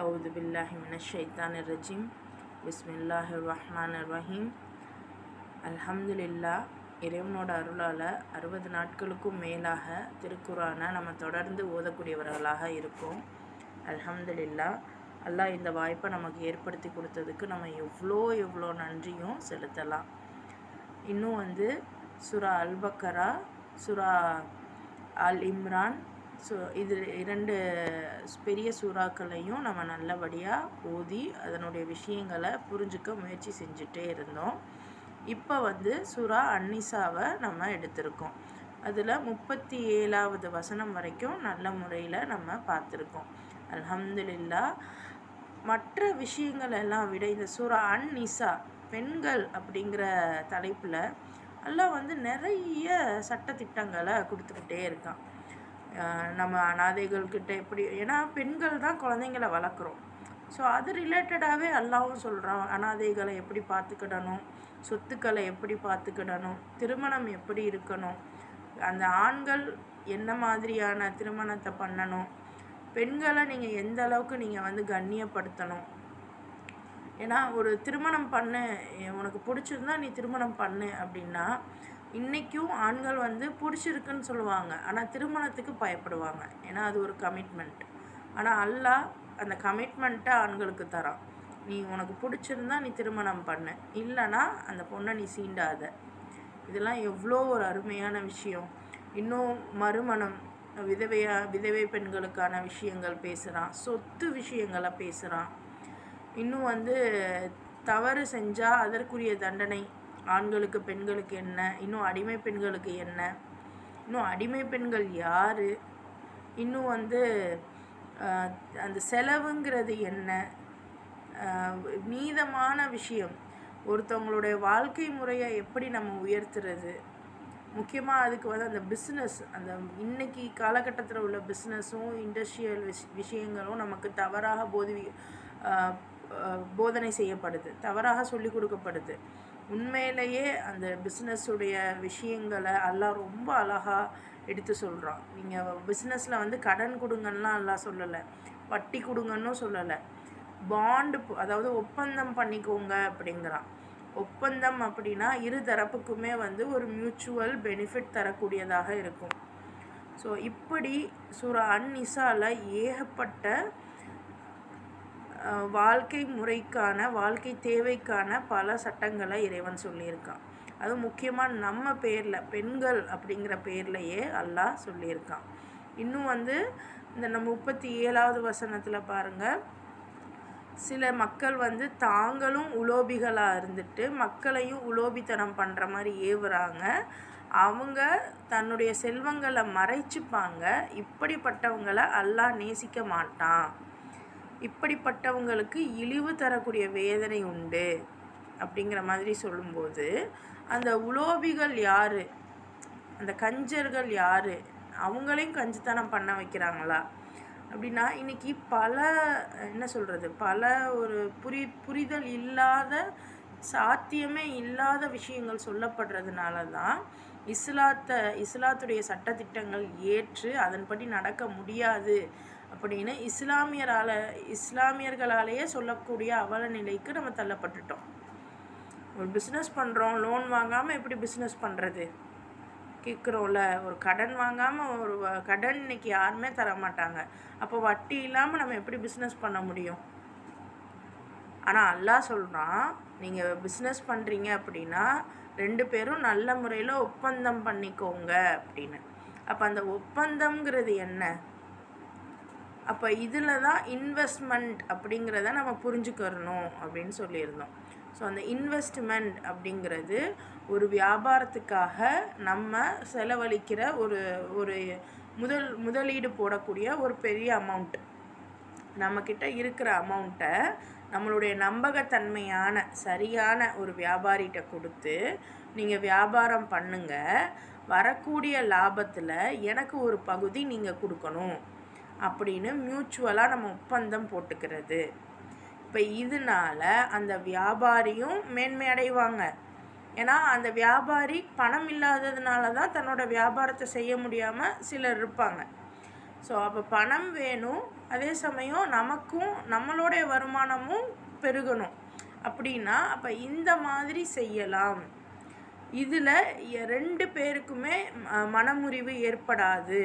அவுது பில்லாஹி மினஷ் ஷைத்தானிர் ரஜீம். பிஸ்மில்லாஹிர் ரஹ்மானிர் ரஹீம். அல்ஹம்துலில்லாஹ். இறைவனோட அருளால் 60 நாட்களுக்கும் மேலாக திருக்குரானை நம்ம தொடர்ந்து ஓதக்கூடியவர்களாக இருக்கோம். அல்ஹம்துலில்லாஹ். அல்லாஹ் இந்த வாய்ப்பை நமக்கு ஏற்படுத்தி கொடுத்ததுக்கு நம்ம எவ்வளோ நன்றியும் செலுத்தலாம். இன்னும் சூரா அல் பக்கரா, சூரா அல் இம்ரான், இது 2 பெரிய சூறாக்களையும் நம்ம நல்லபடியாக ஓதி அதனுடைய விஷயங்களை புரிஞ்சுக்க முயற்சி செஞ்சுட்டே இருந்தோம். இப்போ சூரா அன்னிசாவை நம்ம எடுத்திருக்கோம். அதில் 37வது வசனம் வரைக்கும் நல்ல முறையில் நம்ம பார்த்துருக்கோம். அல்ஹம்துலில்லாஹ். மற்ற விஷயங்கள் எல்லாம் விட இந்த சூரா அன்னிசா, பெண்கள் அப்படிங்கிற தலைப்பில் எல்லாம் நிறைய சட்டத்திட்டங்களை கொடுத்துக்கிட்டே இருக்கான். நம்ம அனாதைகள்கிட்ட எப்படி, ஏன்னா பெண்கள் தான் குழந்தைங்களை வளர்க்குறோம். ஸோ அது ரிலேட்டடாகவே அல்லாவும் சொல்கிறான். அனாதைகளை எப்படி பார்த்துக்கிடணும், சொத்துக்களை எப்படி பார்த்துக்கிடணும், திருமணம் எப்படி இருக்கணும், அந்த ஆண்கள் என்ன மாதிரியான திருமணத்தை பண்ணணும், பெண்களை நீங்கள் எந்த அளவுக்கு நீங்கள் கண்ணியப்படுத்தணும். ஏன்னா ஒரு திருமணம் பண்ணு, உனக்கு பிடிச்சிருந்தா நீ திருமணம் பண்ணு அப்படின்னா, இன்றைக்கும் ஆண்கள் பிடிச்சிருக்குன்னு சொல்லுவாங்க, ஆனால் திருமணத்துக்கு பயப்படுவாங்க. ஏன்னா அது ஒரு கமிட்மெண்ட். ஆனால் அல்லாஹ் அந்த கமிட்மெண்ட்டை ஆண்களுக்கு தரான். நீ உனக்கு பிடிச்சிருந்தா நீ திருமணம் பண்ணு, இல்லைனா அந்த பொண்ணை நீ சீண்டாத. இதெல்லாம் எவ்வளோ ஒரு அருமையான விஷயம். இன்னும் மறுமணம், விதவை பெண்களுக்கான விஷயங்கள் பேசுகிறான், சொத்து விஷயங்களை பேசுகிறான். இன்னும் தவறு செஞ்சால் அதற்குரிய தண்டனை ஆண்களுக்கு பெண்களுக்கு என்ன, இன்னும் அடிமை பெண்களுக்கு என்ன, இன்னும் அடிமை பெண்கள் யார், இன்னும் அந்த செலவுங்கிறது என்ன, மீதமான விஷயம், ஒருத்தவங்களுடைய வாழ்க்கை முறையை எப்படி நம்ம உயர்த்துறது, முக்கியமாக அதுக்கு அந்த பிஸ்னஸ், அந்த இன்னைக்கு காலகட்டத்தில் உள்ள பிஸ்னஸும் இண்டஸ்ட்ரியல் விஷயங்களும் நமக்கு தவறாக போதனை செய்யப்படுது, தவறாக சொல்லி கொடுக்கப்படுது. உண்மையிலேயே அந்த பிஸ்னஸுடைய விஷயங்களை அல்லாஹ் ரொம்ப அழகாக எடுத்து சொல்கிறான். நீங்கள் பிஸ்னஸில் கடன் கொடுங்கன்னெலாம் அல்லாஹ் சொல்லலை, வட்டி கொடுங்கன்னு சொல்லலை. பாண்டு, அதாவது ஒப்பந்தம் பண்ணிக்கோங்க அப்படிங்கிறான். ஒப்பந்தம் அப்படின்னா இரு தரப்புக்குமே ஒரு மியூச்சுவல் பெனிஃபிட் தரக்கூடியதாக இருக்கும். ஸோ இப்படி சூரா அன்னிசாவில் ஏகப்பட்ட வாழ்க்கை முறைக்கான, வாழ்க்கை தேவைக்கான பல சட்டங்களை இறைவன் சொல்லியிருக்கான். அதுவும் முக்கியமாக நம்ம பேரில், பெண்கள் அப்படிங்கிற பேர்லையே அல்லாஹ் சொல்லியிருக்கான். இன்னும் இந்த நம்ம 37வது வசனத்தில் பாருங்கள், சில மக்கள் தாங்களும் உலோபிகளாக இருந்துட்டு மக்களையும் உலோபித்தனம் பண்ணுற மாதிரி ஏவுறாங்க. அவங்க தன்னுடைய செல்வங்களை மறைச்சிப்பாங்க. இப்படிப்பட்டவங்களை அல்லாஹ் நேசிக்க மாட்டான். இப்படிப்பட்டவங்களுக்கு இழிவு தரக்கூடிய வேதனை உண்டு அப்படிங்கிற மாதிரி சொல்லும்போது, அந்த உலோபிகள் யார், அந்த கஞ்சர்கள் யார், அவங்களையும் கஞ்சித்தனம் பண்ண வைக்கிறாங்களா அப்படின்னா, இன்றைக்கி பல ஒரு புரிதல் இல்லாத, சாத்தியமே இல்லாத விஷயங்கள் சொல்லப்படுறதுனால தான் இஸ்லாத்துடைய சட்டத்திட்டங்கள் ஏற்று அதன்படி நடக்க முடியாது அப்படின்னு இஸ்லாமியர்களாலேயே சொல்லக்கூடிய அவல நிலைக்கு நம்ம தள்ளப்பட்டுட்டோம். ஒரு பிஸ்னஸ் பண்ணுறோம், லோன் வாங்காமல் எப்படி பிஸ்னஸ் பண்ணுறது கேட்குறோம்ல. ஒரு கடன் வாங்காமல், ஒரு கடன் இன்னைக்கு யாருமே தர மாட்டாங்க. அப்போ வட்டி இல்லாமல் நம்ம எப்படி பிஸ்னஸ் பண்ண முடியும்? ஆனால் அல்லாஹ் சொல்கிறான், நீங்கள் பிஸ்னஸ் பண்ணுறீங்க அப்படின்னா 2 பேரும் நல்ல முறையில் ஒப்பந்தம் பண்ணிக்கோங்க அப்படின்னு. அப்போ அந்த ஒப்பந்தம்ங்கிறது என்ன? அப்போ இதில் தான் இன்வெஸ்ட்மெண்ட் அப்படிங்கிறத நம்ம புரிஞ்சுக்கணும் அப்படின்னு சொல்லியிருந்தோம். ஸோ அந்த இன்வெஸ்ட்மெண்ட் அப்படிங்கிறது ஒரு வியாபாரத்துக்காக நம்ம செலவழிக்கிற ஒரு முதலீடு போடக்கூடிய ஒரு பெரிய அமௌண்ட். நம்மக்கிட்ட இருக்கிற அமௌண்ட்டை நம்மளுடைய நம்பகத்தன்மையான சரியான ஒரு வியாபாரிகிட்ட கொடுத்து நீங்கள் வியாபாரம் பண்ணுங்கள், வரக்கூடிய லாபத்தில் எனக்கு ஒரு பகுதி நீங்கள் கொடுக்கணும் அப்படின்னு மியூச்சுவலாக நம்ம ஒப்பந்தம் போட்டுக்கிறது. இப்போ இதனால் அந்த வியாபாரியும் மேன்மை அடைவாங்க. ஏன்னா அந்த வியாபாரி பணம் இல்லாததுனால தான் தன்னோட வியாபாரத்தை செய்ய முடியாமல் சிலர் இருப்பாங்க. ஸோ அப்போ பணம் வேணும், அதே சமயம் நமக்கும் நம்மளுடைய வருமானமும் பெருகணும். அப்படின்னா அப்போ இந்த மாதிரி செய்யலாம். இதில் 2 பேருக்குமே மனமுறிவு ஏற்படாது,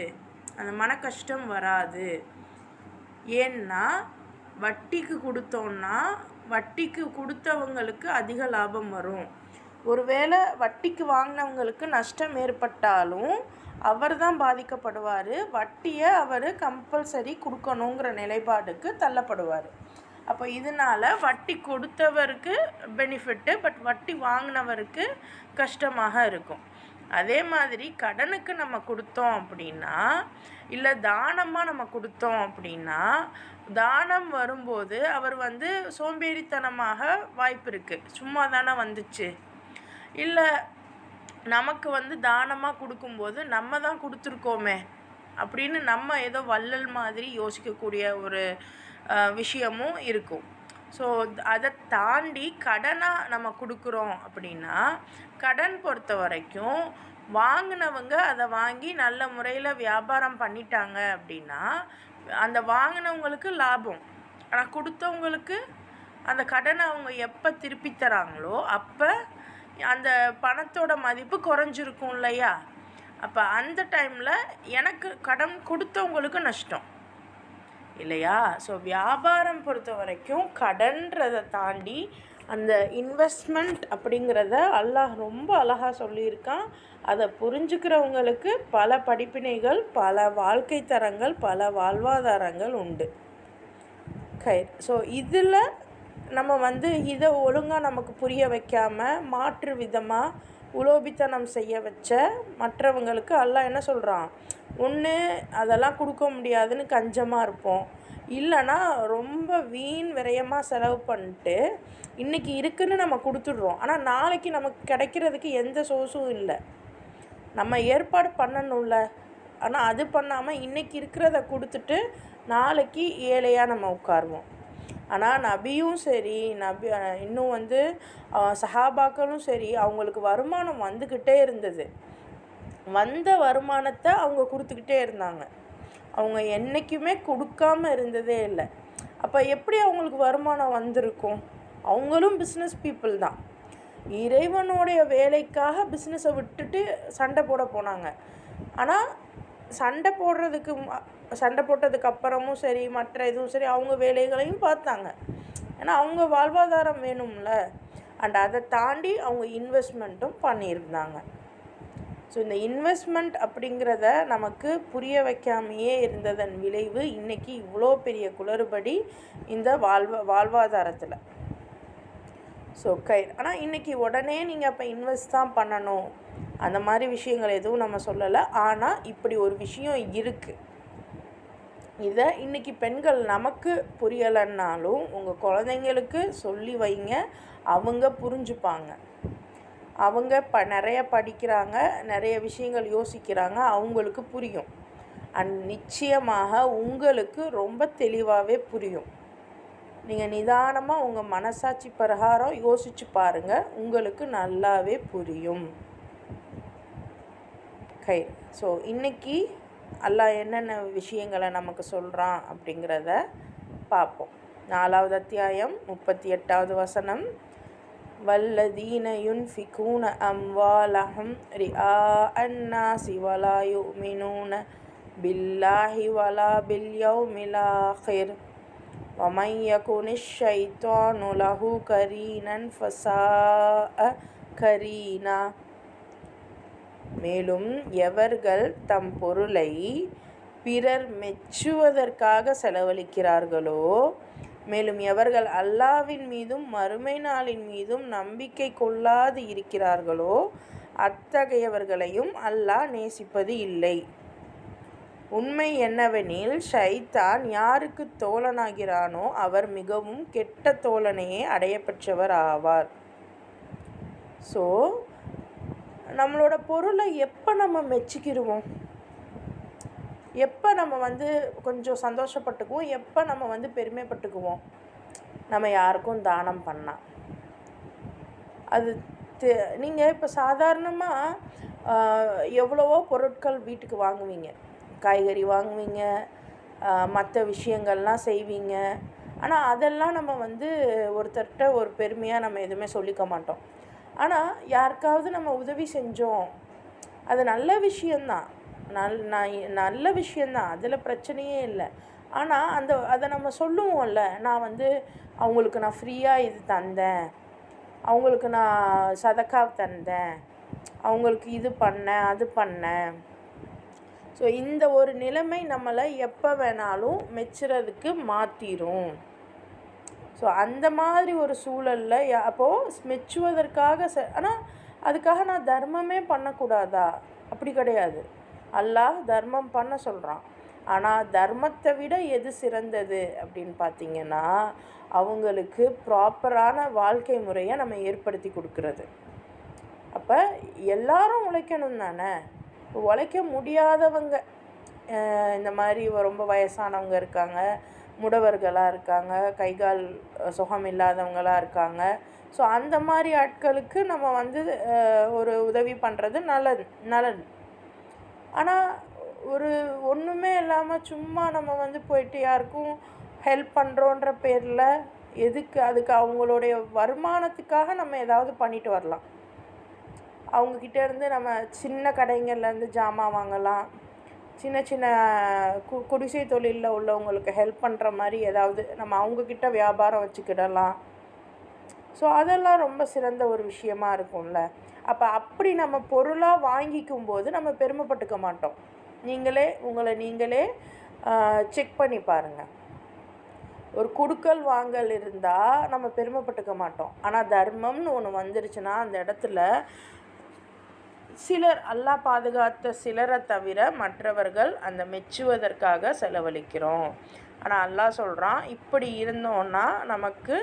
அந்த மன கஷ்டம் வராது. ஏன்னா வட்டிக்கு கொடுத்தோன்னா வட்டிக்கு கொடுத்தவங்களுக்கு அதிக லாபம் வரும். ஒருவேளை வட்டிக்கு வாங்கினவங்களுக்கு நஷ்டம் ஏற்பட்டாலும் அவர் தான் பாதிக்கப்படுவார். வட்டியை அவர் கம்பல்சரி கொடுக்கணுங்கிற நிலைப்பாடுக்கு தள்ளப்படுவார். அப்போ இதனால் வட்டி கொடுத்தவருக்கு பெனிஃபிட்டு, பட் வட்டி வாங்கினவருக்கு கஷ்டமாக இருக்கும். அதே மாதிரி கடனுக்கு நம்ம கொடுத்தோம் அப்படின்னா, இல்லை தானமாக நம்ம கொடுத்தோம் அப்படின்னா, தானம் வரும்போது அவர் சோம்பேறித்தனமாக வாய்ப்பு இருக்குது. சும்மா தானே வந்துச்சு, இல்லை நமக்கு தானமாக கொடுக்கும்போது நம்ம தான் கொடுத்துருக்கோமே அப்படின்னு நம்ம ஏதோ வள்ளல் மாதிரி யோசிக்கக்கூடிய ஒரு விஷயமும் இருக்கும். ஸோ அதை தாண்டி கடனாக நம்ம கொடுக்குறோம் அப்படின்னா, கடன் பொறுத்த வரைக்கும் வாங்கினவங்க அதை வாங்கி நல்ல முறையில் வியாபாரம் பண்ணிட்டாங்க அப்படின்னா அந்த வாங்கினவங்களுக்கு லாபம். ஆனால் கொடுத்தவங்களுக்கு அந்த கடனை அவங்க எப்போ திருப்பி தராங்களோ அப்போ அந்த பணத்தோட மதிப்பு குறைஞ்சிருக்கும் இல்லையா? அப்போ அந்த டைமில் எனக்கு கடன் கொடுத்தவங்களுக்கு நஷ்டம் இல்லையா? ஸோ வியாபாரம் பொறுத்த வரைக்கும் கடன்றதை தாண்டி அந்த இன்வெஸ்ட்மெண்ட் அப்படிங்கிறத அல்லாஹ் ரொம்ப அழகாக சொல்லியிருக்கான். அதை புரிஞ்சுக்கிறவங்களுக்கு பல படிப்பினைகள், பல வாழ்க்கை தரங்கள், பல வாழ்வாதாரங்கள் உண்டு. ஸோ இதில் நம்ம இதை ஒழுங்காக நமக்கு புரிய வைக்காமல் மாற்று விதமாக உலோபித்தனம் செய்ய வச்ச மற்றவங்களுக்கு அல்லாஹ் என்ன சொல்கிறான்? ஒன்று அதெல்லாம் கொடுக்க முடியாதுன்னு கஞ்சமாக இருப்போம், இல்லைன்னா ரொம்ப வீண் விரயமாக செலவு பண்ணிட்டு இன்றைக்கி இருக்குதுன்னு நம்ம கொடுத்துட்றோம். ஆனால் நாளைக்கு நமக்கு கிடைக்கிறதுக்கு எந்த சோர்ஸும் இல்லை. நம்ம ஏற்பாடு பண்ணணும்ல. ஆனால் அது பண்ணாமல் இன்றைக்கி இருக்கிறத கொடுத்துட்டு நாளைக்கு ஏழையாக நம்ம உட்காருவோம். ஆனால் நபியும் சரி, இன்னும் சஹாபாக்களும் சரி, அவங்களுக்கு வருமானம் வந்துக்கிட்டே இருந்தது. வந்த வருமானத்தை அவங்க கொடுத்துக்கிட்டே இருந்தாங்க. அவங்க என்றைக்குமே கொடுக்காம இருந்ததே இல்லை. அப்போ எப்படி அவங்களுக்கு வருமானம் வந்திருக்கும்? அவங்களும் பிஸ்னஸ் பீப்புள் தான். இறைவனுடைய வேலைக்காக பிஸ்னஸை விட்டுட்டு சண்டை போட போனாங்க. ஆனால் சண்டை போட்டதுக்கு அப்புறமும் சரி, மற்ற எதுவும் சரி, அவங்க வேலைகளையும் பார்த்தாங்க. ஏன்னா அவங்க வாழ்வாதாரம் வேணும்ல. அண்ட் அதை தாண்டி அவங்க இன்வெஸ்ட்மெண்ட்டும் பண்ணியிருந்தாங்க. ஸோ இந்த இன்வெஸ்ட்மெண்ட் அப்படிங்கிறத நமக்கு புரிய வைக்காமையே இருந்ததன் விளைவு இன்றைக்கி இவ்வளோ பெரிய குளறுபடி இந்த வாழ்வாதாரத்தில். ஸோ ஆனால் இன்றைக்கி உடனே நீங்கள் அப்போ இன்வெஸ்ட் தான் பண்ணணும் அந்த மாதிரி விஷயங்கள் எதுவும் நம்ம சொல்லலை. ஆனால் இப்படி ஒரு விஷயம் இருக்குது. இதை இன்றைக்கி பெண்கள் நமக்கு புரியலைன்னாலும் உங்கள் குழந்தைங்களுக்கு சொல்லி வைங்க, அவங்க புரிஞ்சுப்பாங்க. அவங்க நிறைய படிக்கிறாங்க, நிறைய விஷயங்கள் யோசிக்கிறாங்க, அவங்களுக்கு புரியும். அண்ட் நிச்சயமாக உங்களுக்கு ரொம்ப தெளிவாகவே புரியும். நீங்கள் நிதானமாக உங்கள் மனசாட்சி பிரகாரம் யோசித்து பாருங்கள், உங்களுக்கு நல்லாவே புரியும். ஸோ இன்றைக்கி அல்லாஹ் என்னென்ன விஷயங்களை நமக்கு சொல்கிறான் அப்படிங்கிறத பார்ப்போம். 4வது அத்தியாயம் 38வது வசனம். வல்லதீன யுன்ஃபிகூன அம்வாலஹும் ரிஆஅன் நாஸி வலா யுமினூன பில்லாஹி வலா பில் யௌமில் ஆகிர் வமன் யகுனிஷ் ஷைத்தானு லஹு கரீனன் ஃபஸாஅ கரீனா. மேலும் எவர்கள் தம் பொருளை பிறர் மெச்சுவதற்காக செலவழிக்கிறார்களோ, மேலும் எவர்கள் அல்லாஹ்வின் மீதும் மறுமை நாளின் மீதும் நம்பிக்கை கொள்ளாது இருக்கிறார்களோ அத்தகையவர்களையும் அல்லாஹ் நேசிப்பது இல்லை. உண்மை என்னவெனில் ஷைத்தான் யாருக்கு தோழனாகிறானோ அவர் மிகவும் கெட்ட தோழனையே அடையப்பெற்றவர் ஆவார். ஸோ நம்மளோட பொருளை எப்போ நம்ம மெச்சிக்கிடுவோம், எப்போ நம்ம கொஞ்சம் சந்தோஷப்பட்டுக்குவோம், எப்போ நம்ம பெருமைப்பட்டுக்குவோம்? நம்ம யாருக்கும் தானம் பண்ணால். அது நீங்கள் இப்போ சாதாரணமாக எவ்வளவோ பொருட்கள் வீட்டுக்கு வாங்குவீங்க. காய்கறி வாங்குவீங்க, மற்ற விஷயங்கள்லாம் செய்வீங்க. ஆனால் அதெல்லாம் நம்ம வந்து ஒருத்தர்கிட்ட ஒரு பெருமையாக நம்ம எதுவுமே சொல்லிக்க மாட்டோம். ஆனால் யாருக்காவது நம்ம உதவி செஞ்சோம், அது நல்ல விஷயந்தான், நல்ல விஷயந்தான், அதில் பிரச்சனையே இல்லை. ஆனால் அதை நம்ம சொல்லுவோம்ல, நான் வந்து அவங்களுக்கு நான் ஃப்ரீயாக இது தந்தேன், அவங்களுக்கு நான் சதக்கா தந்தேன், அவங்களுக்கு இது பண்ணேன் அது பண்ணேன். ஸோ இந்த ஒரு நிலைமை நம்மளை எப்போ வேணாலும் மெச்சுறதுக்கு மாற்றிடும். ஸோ அந்த மாதிரி ஒரு சூழலில் அப்போது மெச்சுவதற்காக ஆனால் அதுக்காக நான் தர்மமே பண்ணக்கூடாதா? அப்படி கிடையாது. அல்லாஹ் தர்மம் பண்ண சொல்கிறான். ஆனால் தர்மத்தை விட எது சிறந்தது அப்படின்னு பார்த்திங்கன்னா, அவங்களுக்கு ப்ராப்பரான வாழ்க்கை முறையை நம்ம ஏற்படுத்தி கொடுக்குறது. அப்போ எல்லாரும் உழைக்கணும் தானே. உழைக்க முடியாதவங்க, இந்த மாதிரி ரொம்ப வயசானவங்க இருக்காங்க, முடவர்களாக இருக்காங்க, கைகால் சுகம் இல்லாதவங்களாக இருக்காங்க. ஸோ அந்த மாதிரி ஆட்களுக்கு நம்ம வந்து ஒரு உதவி பண்ணுறது நல்லது. ஆனால் ஒன்றுமே இல்லாமல் சும்மா நம்ம வந்து போயிட்டு யாருக்கும் ஹெல்ப் பண்ணுறோன்ற பேரில் அதுக்கு அவங்களுடைய வருமானத்துக்காக நம்ம ஏதாவது பண்ணிட்டு வரலாம். அவங்கக்கிட்டேருந்து நம்ம சின்ன கடைங்கள்லேருந்து ஜாமான் வாங்கலாம், சின்ன சின்ன குடிசை தொழிலில் உள்ளவங்களுக்கு ஹெல்ப் பண்ணுற மாதிரி ஏதாவது நம்ம அவங்கக்கிட்ட வியாபாரம் வச்சுக்கிடலாம். ஸோ அதெல்லாம் ரொம்ப சிறந்த ஒரு விஷயமா இருக்கும்ல. அப்படி நம்ம பொருளாக வாங்கிக்கும் போது நம்ம பெருமைப்பட்டுக்க மாட்டோம். நீங்களே செக் பண்ணி பாருங்கள். ஒரு குடுக்கல் வாங்கல் இருந்தால் நம்ம பெருமைப்பட்டுக்க மாட்டோம். ஆனால் தர்மம்னு ஒன்று வந்துருச்சுன்னா அந்த இடத்துல சிலர், அல்லாஹ் பாதுகாத்த சிலரை தவிர மற்றவர்கள் அந்த மெச்சுவதற்காக செலவழிக்கிறோம். ஆனால் அல்லாஹ் சொல்கிறான், இப்படி இருந்தோன்னா நமக்கு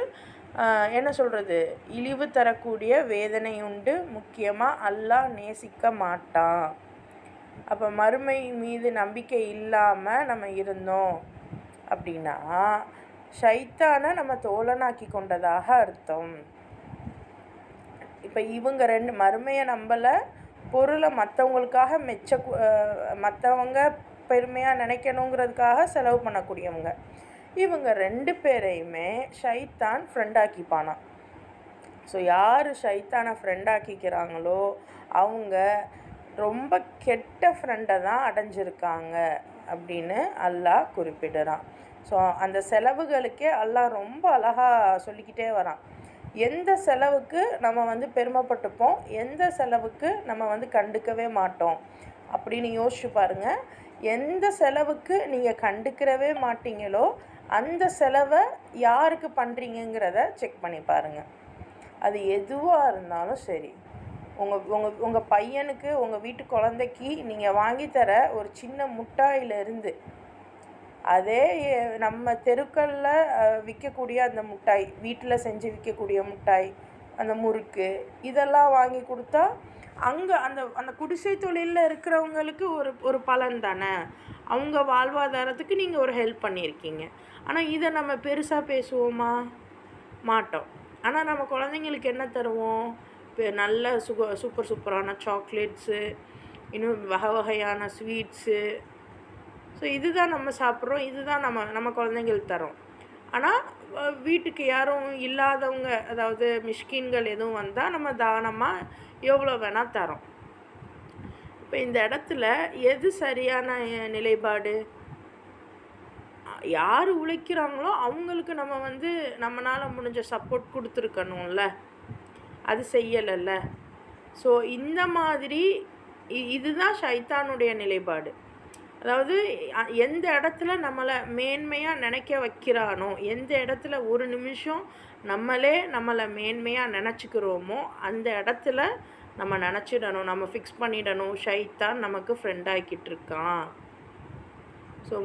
என்ன சொல்கிறது, இழிவு தரக்கூடிய வேதனை உண்டு, முக்கியமாக அல்லாஹ் நேசிக்க மாட்டான். அப்போ மறுமை மீது நம்பிக்கை இல்லாமல் நம்ம இருந்தோம் அப்படின்னா ஷைத்தானை நம்ம தோழனாக்கி கொண்டதாக அர்த்தம். இப்போ இவங்க ரெண்டு மறுமையை நம்பலை, பொருளை மற்றவங்களுக்காக மற்றவங்க பெருமையாக நினைக்கணுங்கிறதுக்காக செலவு பண்ணக்கூடியவங்க. இவங்க 2 பேரையுமே ஷைத்தான் ஃப்ரெண்டாக்கிப்பானான். ஸோ யார் ஷைத்தானை ஃப்ரெண்டாக்கிக்கிறாங்களோ அவங்க ரொம்ப கெட்ட ஃப்ரெண்டை தான் அடைஞ்சிருக்காங்க அப்படின்னு அல்லாஹ் குறிப்பிடுறான். ஸோ அந்த செலவுகளுக்கே அல்லாஹ் ரொம்ப அழகாக சொல்லிக்கிட்டே வரான். எந்த செலவுக்கு நம்ம வந்து பெருமைப்பட்டுப்போம், எந்த செலவுக்கு நம்ம வந்து கண்டுக்கவே மாட்டோம் அப்படின்னு யோசிச்சு பாருங்கள். எந்த செலவுக்கு நீங்கள் கண்டுக்கிறவே மாட்டீங்களோ அந்த செலவை யாருக்கு பண்ணுறீங்கிறத செக் பண்ணி பாருங்கள். அது எதுவாக இருந்தாலும் சரி, உங்கள் பையனுக்கு, உங்கள் வீட்டு குழந்தைக்கு நீங்கள் வாங்கித்தர ஒரு சின்ன முட்டாயிலிருந்து அதே நம்ம தெருக்களில் விற்கக்கூடிய அந்த முட்டாய், வீட்டில் செஞ்சு விற்கக்கூடிய முட்டாய், அந்த முறுக்கு, இதெல்லாம் வாங்கி கொடுத்தா அங்கே அந்த குடிசை தொழிலில் இருக்கிறவங்களுக்கு ஒரு பலன் தானே. அவங்க வாழ்வாதாரத்துக்கு நீங்கள் ஒரு ஹெல்ப் பண்ணியிருக்கீங்க. ஆனால் இதை நம்ம பெருசாக பேசுவோமா? மாட்டோம். ஆனால் நம்ம குழந்தைங்களுக்கு என்ன தருவோம்? நல்ல சூப்பரான சாக்லேட்ஸு, இன்னும் வகையான ஸ்வீட்ஸு. ஸோ இதுதான் நம்ம சாப்பிட்றோம், இதுதான் நம்ம குழந்தைங்களுக்கு தரோம். ஆனால் வீட்டுக்கு யாரும் இல்லாதவங்க, அதாவது மிஷ்கின்கள் எதுவும் வந்தால் நம்ம தானமாக எவ்வளோ வேணால் தரோம். இப்போ இந்த இடத்துல எது சரியான நிலைப்பாடு? யார் உழைக்கிறாங்களோ அவங்களுக்கு நம்ம வந்து நம்மளால் முடிஞ்ச சப்போர்ட் கொடுத்துருக்கணும்ல, அது செய்யலைல்ல. ஸோ இந்த மாதிரி இதுதான் ஷைத்தானுடைய நிலைப்பாடு. அதாவது எந்த இடத்துல நம்மளை மேன்மையாக நினைக்க வைக்கிறானோ, எந்த இடத்துல ஒரு நிமிஷம் நம்மளை மேன்மையாக நினச்சிக்கிறோமோ அந்த இடத்துல நம்ம நினச்சிடணும், நம்ம ஃபிக்ஸ் பண்ணிடணும், ஷைத்தான் நமக்கு ஃப்ரெண்டாகிக்கிட்டு இருக்கான். ஸோ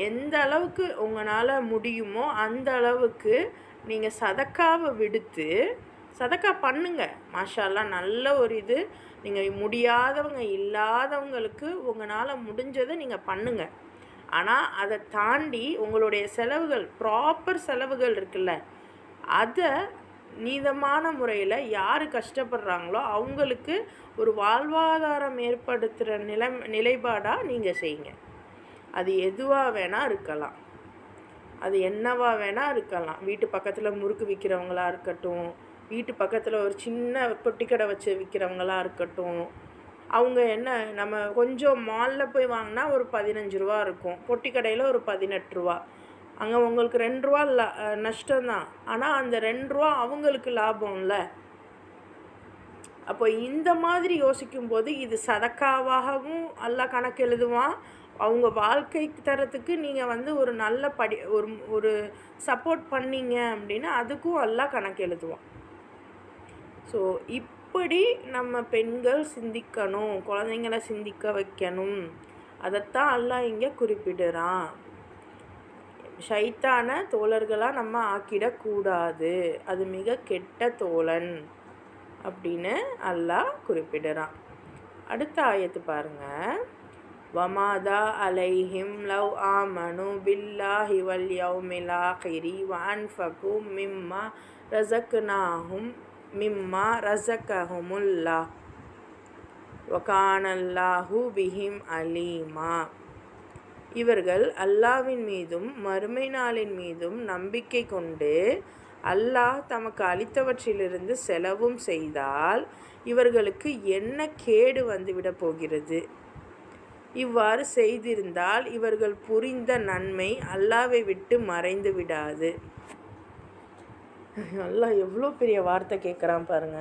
எந்த அளவுக்கு உங்களால் முடியுமோ அந்த அளவுக்கு நீங்கள் சதக்காவை விடுத்து சதக்கா பண்ணுங்கள். மாஷா அல்லாஹ், நல்ல ஒரு இது. நீங்கள் முடியாதவங்க, இல்லாதவங்களுக்கு உங்களால் முடிஞ்சதை நீங்கள் பண்ணுங்கள். ஆனால் அதை தாண்டி உங்களுடைய செலவுகள், ப்ராப்பர் செலவுகள் இருக்குல்ல, அதை நீதமான முறையில் யார் கஷ்டப்படுறாங்களோ அவங்களுக்கு ஒரு வாழ்வாதாரம் ஏற்படுத்துகிற நிலைப்பாடாக நீங்கள் செய்யுங்க. அது எதுவாக வேணால் இருக்கலாம், அது என்னவா வேணால் இருக்கலாம். வீட்டு பக்கத்தில் முறுக்கு விற்கிறவங்களா இருக்கட்டும், வீட்டு பக்கத்தில் ஒரு சின்ன பொட்டிக்கடை வச்சு விற்கிறவங்களா இருக்கட்டும். அவங்க என்ன, நம்ம கொஞ்சம் மாலில் போய் வாங்கினா ஒரு 15 ரூபா இருக்கும், பொட்டி கடையில் ஒரு 18 ரூபா. அங்கே உங்களுக்கு 2 ரூபா நஷ்டம்தான், ஆனால் அந்த 2 ரூபா அவங்களுக்கு லாபம்ல. அப்போ இந்த மாதிரி யோசிக்கும்போது இது சதக்காவாகவும் அல்லாஹ் கணக்கு எழுதுவான். அவங்க வாழ்க்கை தரத்துக்கு நீங்கள் ஒரு நல்ல ஒரு சப்போர்ட் பண்ணீங்க அப்படின்னா அதுக்கும் அல்லாஹ் கணக்கு எழுதுவான். ஸோ இப்படி நம்ம பெண்கள் சிந்திக்கணும், குழந்தைங்கள சிந்திக்க வைக்கணும். அதைத்தான் அல்லாஹ் இங்கே குறிப்பிடுறான். ஷைத்தான தோழர்களாக நம்ம ஆக்கிடக்கூடாது, அது மிக கெட்ட தோழன் அப்படின்னு அல்லாஹ் குறிப்பிடுறான். அடுத்த ஆயத்து பாருங்கள். வமாதா அலைஹிம் லவ் ஆமனு பில்லாஹி வல் யௌமில் ஆகிரி வஅன்ஃபகு மிம்மா ரஸக்னாஹும் மிம்மா ரஸகஹுமுல்லா வகானல்லாஹு பிஹிம் அலீமா. இவர்கள் அல்லாஹ்வின் மீதும் மறுமை நாளின் மீதும் நம்பிக்கை கொண்டு அல்லாஹ் தமக்கு அளித்தவற்றிலிருந்து செலவும் செய்தால் இவர்களுக்கு என்ன கேடு வந்துவிடப் போகிறது? இவ்வாறு செய்திருந்தால் இவர்கள் புரிந்த நன்மை அல்லாஹ்வை விட்டு மறைந்து விடாது. அல்லாஹ் எவ்வளோ பெரிய வார்த்தை கேட்குறான் பாருங்க.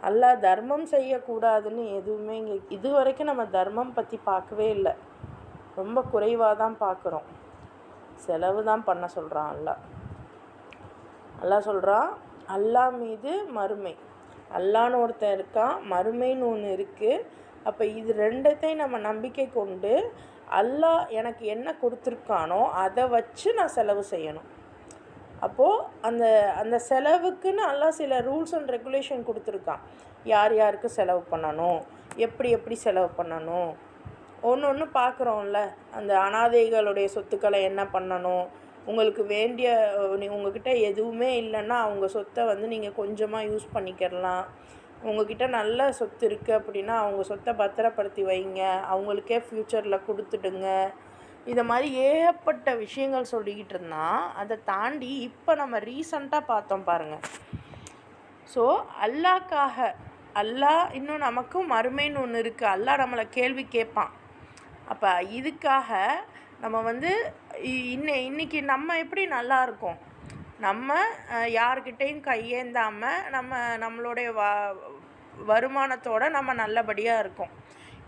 அல்லாஹ் தர்மம் செய்யக்கூடாதுன்னு எதுவுமே இங்கே இது வரைக்கும் நம்ம தர்மம் பற்றி பார்க்கவே இல்லை, ரொம்ப குறைவாக தான் பார்க்குறோம். செலவு தான் பண்ண சொல்கிறான் அல்லாஹ் சொல்கிறான். அல்லாஹ் மீது மறுமை, அல்லான்னு ஒருத்தன் இருக்கான், மறுமைன்னு ஒன்று இருக்குது. அப்போ இது ரெண்டத்தையும் நம்ம நம்பிக்கை கொண்டு அல்லாஹ் எனக்கு என்ன கொடுத்துருக்கானோ அதை வச்சு நான் செலவு செய்யணும். அப்போது அந்த செலவுக்குன்னு அல்லாஹ் சில ரூல்ஸ் அண்ட் ரெகுலேஷன் கொடுத்துருக்கான். யார் யாருக்கு செலவு பண்ணணும், எப்படி செலவு பண்ணணும், ஒன்று பார்க்குறோம்ல. அந்த அனாதைகளுடைய சொத்துக்களை என்ன பண்ணணும், உங்களுக்கு வேண்டிய உங்கள்கிட்ட எதுவுமே இல்லைன்னா அவங்க சொத்தை நீங்கள் கொஞ்சமாக யூஸ் பண்ணிக்கிறலாம். உங்கள்கிட்ட நல்ல சொத்து இருக்குது அப்படின்னா அவங்க சொத்தை பத்திரப்படுத்தி வைங்க, அவங்களுக்கே ஃப்யூச்சரில் கொடுத்துடுங்க. இதை மாதிரி ஏகப்பட்ட விஷயங்கள் சொல்லிக்கிட்டு இருந்தான். அதை தாண்டி இப்போ நம்ம ரீசண்டாக பார்த்தோம் பாருங்கள். ஸோ அல்லாஹ்க்காக, அல்லாஹ் இன்னும் நமக்கும் மறுமைன்னு ஒன்று இருக்குது, அல்லாஹ் நம்மளை கேள்வி கேட்பான். அப்போ இதுக்காக நம்ம இன்றைக்கி நம்ம எப்படி நல்லா இருக்கோம், நம்ம யார்கிட்டையும் கையேந்தாமல் நம்மளுடைய வருமானத்தோடு நம்ம நல்லபடியாக இருக்கோம்.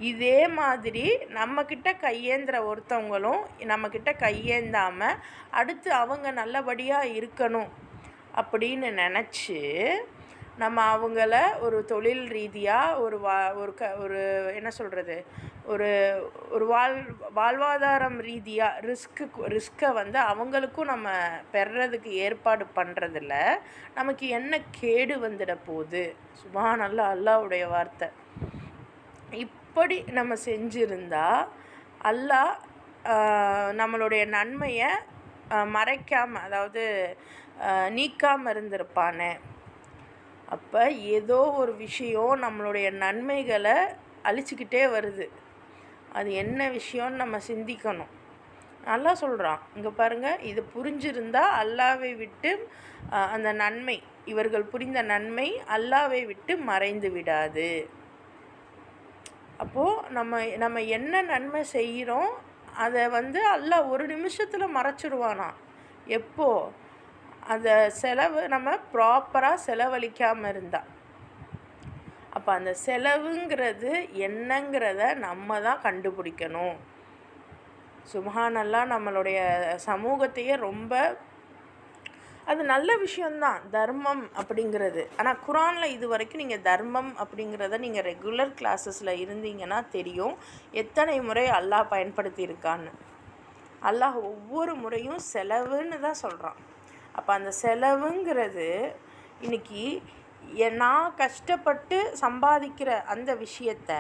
இதே மாதிரி நம்மக்கிட்ட கையேந்துற ஒருத்தவங்களும் நம்மக்கிட்ட கையேந்தாமல் அடுத்து அவங்க நல்லபடியாக இருக்கணும் அப்படின்னு நினச்சி நம்ம அவங்கள ஒரு தொழில் ரீதியாக ஒரு என்ன சொல்கிறது, ஒரு வாழ்வாதாரம் ரீதியாக ரிஸ்க்கை அவங்களுக்கும் நம்ம பெறதுக்கு ஏற்பாடு பண்ணுறதில்ல. நமக்கு என்ன கேடு வந்துட போகுது? சுப்ஹானல்லாஹ், அல்லாஹ்வுடைய வார்த்தை. இப்படி நம்ம செஞ்சுருந்தா அல்லாஹ் நம்மளுடைய நன்மையை மறைக்காமல், அதாவது நீக்காமல் இருந்திருப்பானே. அப்போ ஏதோ ஒரு விஷயம் நம்மளுடைய நன்மைகளை அழிச்சிக்கிட்டே வருது. அது என்ன விஷயம்னு நம்ம சிந்திக்கணும். அல்லாஹ் சொல்கிறான் இங்கே பாருங்கள், இது புரிஞ்சிருந்தா அல்லாஹ்வை விட்டு அந்த நன்மை, இவர்கள் புரிந்த நன்மை அல்லாஹ்வை விட்டு மறைந்து விடாது. அப்போது நம்ம என்ன நன்மை செய்கிறோம் அதை அல்லாஹ் ஒரு நிமிஷத்தில் மறைச்சிடுவானா. எப்போ? அந்த செலவு நம்ம ப்ராப்பராக செலவழிக்காமல் இருந்தால். அப்போ அந்த செலவுங்கிறது என்னங்கிறத நம்ம தான் கண்டுபிடிக்கணும். சுப்ஹானல்லாஹ், நம்மளுடைய சமூகத்தையே ரொம்ப, அது நல்ல விஷயந்தான் தர்மம் அப்படிங்கிறது. ஆனால் குரானில் இது வரைக்கும் நீங்கள் தர்மம் அப்படிங்கிறத நீங்கள் ரெகுலர் கிளாஸஸில் இருந்தீங்கன்னா தெரியும் எத்தனை முறை அல்லாஹ் பயன்படுத்தியிருக்கான்னு. அல்லாஹ் ஒவ்வொரு முறையும் செலவுன்னு தான் சொல்கிறான். அப்போ அந்த செலவுங்கிறது இன்றைக்கி நான் கஷ்டப்பட்டு சம்பாதிக்கிற அந்த விஷயத்த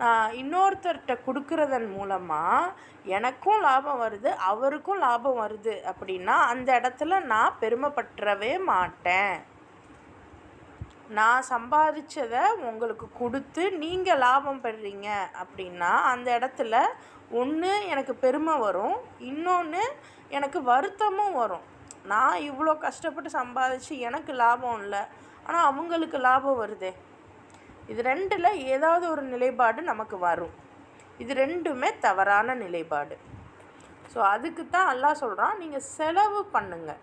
நான் இன்னொருத்தர்கிட்ட கொடுக்குறதன் மூலமாக எனக்கும் லாபம் வருது, அவருக்கும் லாபம் வருது அப்படின்னா அந்த இடத்துல நான் பெருமைப்பட்டுறவே மாட்டேன். நான் சம்பாதிச்சதை உங்களுக்கு கொடுத்து நீங்கள் லாபம் பெறுறீங்க அப்படின்னா அந்த இடத்துல ஒன்று எனக்கு பெருமை வரும், இன்னொன்று எனக்கு வருத்தமும் வரும். நான் இவ்வளோ கஷ்டப்பட்டு சம்பாதிச்சு எனக்கு லாபம் இல்லை, ஆனால் அவங்களுக்கு லாபம் வருதே. இது ரெண்டில் ஏதாவது ஒரு நிலைப்பாடு நமக்கு வரும். இது ரெண்டுமே தவறான நிலைப்பாடு. ஸோ அதுக்கு தான் அல்லாஹ் சொல்கிறான், நீங்கள் செலவு பண்ணுங்கள்.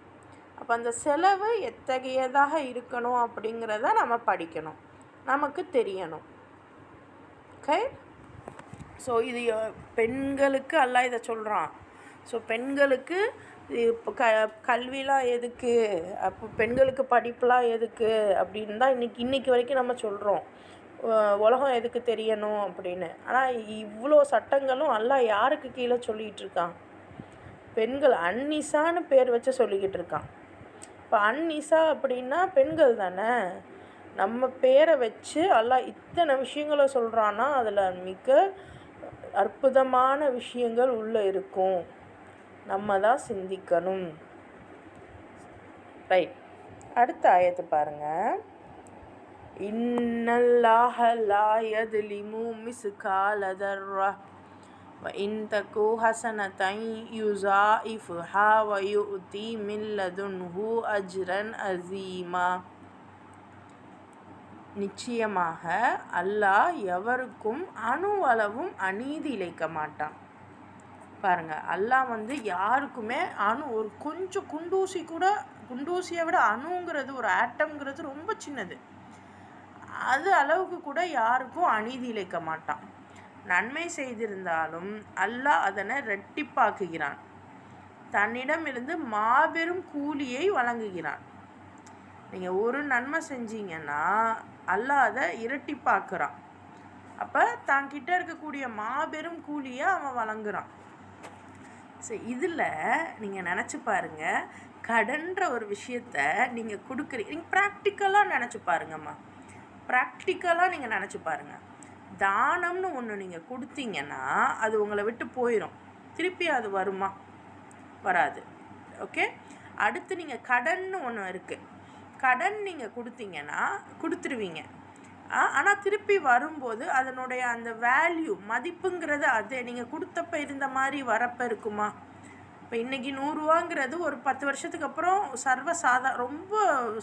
அப்போ அந்த செலவு எத்தகையதாக இருக்கணும் அப்படிங்கிறத நம்ம படிக்கணும், நமக்கு தெரியணும். ஓகே. ஸோ இது பெண்களுக்கு அல்லாஹ் இதை சொல்கிறான். ஸோ பெண்களுக்கு இப்போ கல்விலாம் எதுக்கு, அப்போ பெண்களுக்கு படிப்புலாம் எதுக்கு அப்படின்னு தான் இன்றைக்கி வரைக்கும் நம்ம சொல்கிறோம். உலகம் எதுக்கு தெரியணும் அப்படின்னு. ஆனால் இவ்வளோ சட்டங்களும் அல்லாஹ் யாருக்கு கீழே சொல்லிகிட்டு இருக்கான்? பெண்கள், அன்னிசான்னு பேர் வச்சு சொல்லிக்கிட்டு இருக்கான். இப்போ அன்னிசா அப்படின்னா பெண்கள் தானே. நம்ம பேரை வச்சு அல்லாஹ் இத்தனை விஷயங்களை சொல்கிறான்னா அதில் மிக அற்புதமான விஷயங்கள் உள்ளே இருக்கும். நம்ம தான் சிந்திக்கணும். ரைட். அடுத்த ஆயத்தை பாருங்கள். இன்னல்லாஹ லா யத்லிமு மிஸ்கால தர்ரா வ இன் தகு ஹஸனதன் யுஸாஇஃபுஹா வ யு'தி மின் லதுன்ஹு அஜ்ரன் அஸீமா. நிச்சயமாக அல்லாஹ் எவருக்கும் அணுவளவும் அநீதி இழைக்க மாட்டான். பாருங்கள், அல்லாஹ் யாருக்குமே ஒரு கொஞ்சம் குண்டூசியை விட அணுங்கிறது, ஒரு ஆட்டம்ங்கிறது ரொம்ப சின்னது. அது அளவுக்கு கூட யாருக்கும் அநீதி இழைக்க மாட்டான். நன்மை செய்திருந்தாலும் அல்லாஹ் அதனை இரட்டிப்பாக்குகிறான். தன்னிடமிருந்து மாபெரும் கூலியை வழங்குகிறான். நீங்கள் ஒரு நன்மை செஞ்சீங்கன்னா அல்லாஹ் அதை இரட்டிப்பாக்குறான். அப்போ தான்கிட்ட இருக்கக்கூடிய மாபெரும் கூலியை அவன் வழங்குறான். ஸோ இதில் நீங்கள் நினச்சி பாருங்கள், கடன்ற ஒரு விஷயத்த நீங்கள் கொடுக்குறீங்க. நீங்கள் ப்ராக்டிக்கலாக நினச்சி பாருங்கம்மா, ப்ராக்டிக்கலாக நீங்கள் நினச்சி பாருங்கள். தானம்னு ஒன்று நீங்கள் கொடுத்தீங்கன்னா அது உங்களை விட்டு போயிடும். திருப்பி அது வருமா? வராது. ஓகே. அடுத்து நீங்கள் கடன்னு ஒன்று இருக்குது. கடன் நீங்கள் கொடுத்தீங்கன்னா கொடுத்துருவீங்க. ஆனால் திருப்பி வரும்போது அதனுடைய அந்த வேல்யூ, மதிப்புங்கிறது அது நீங்கள் கொடுத்தப்ப இருந்த மாதிரி வரப்போ இருக்குமா? இப்போ இன்றைக்கி 100 ரூபாங்கிறது ஒரு 10 வருஷத்துக்கு அப்புறம் ரொம்ப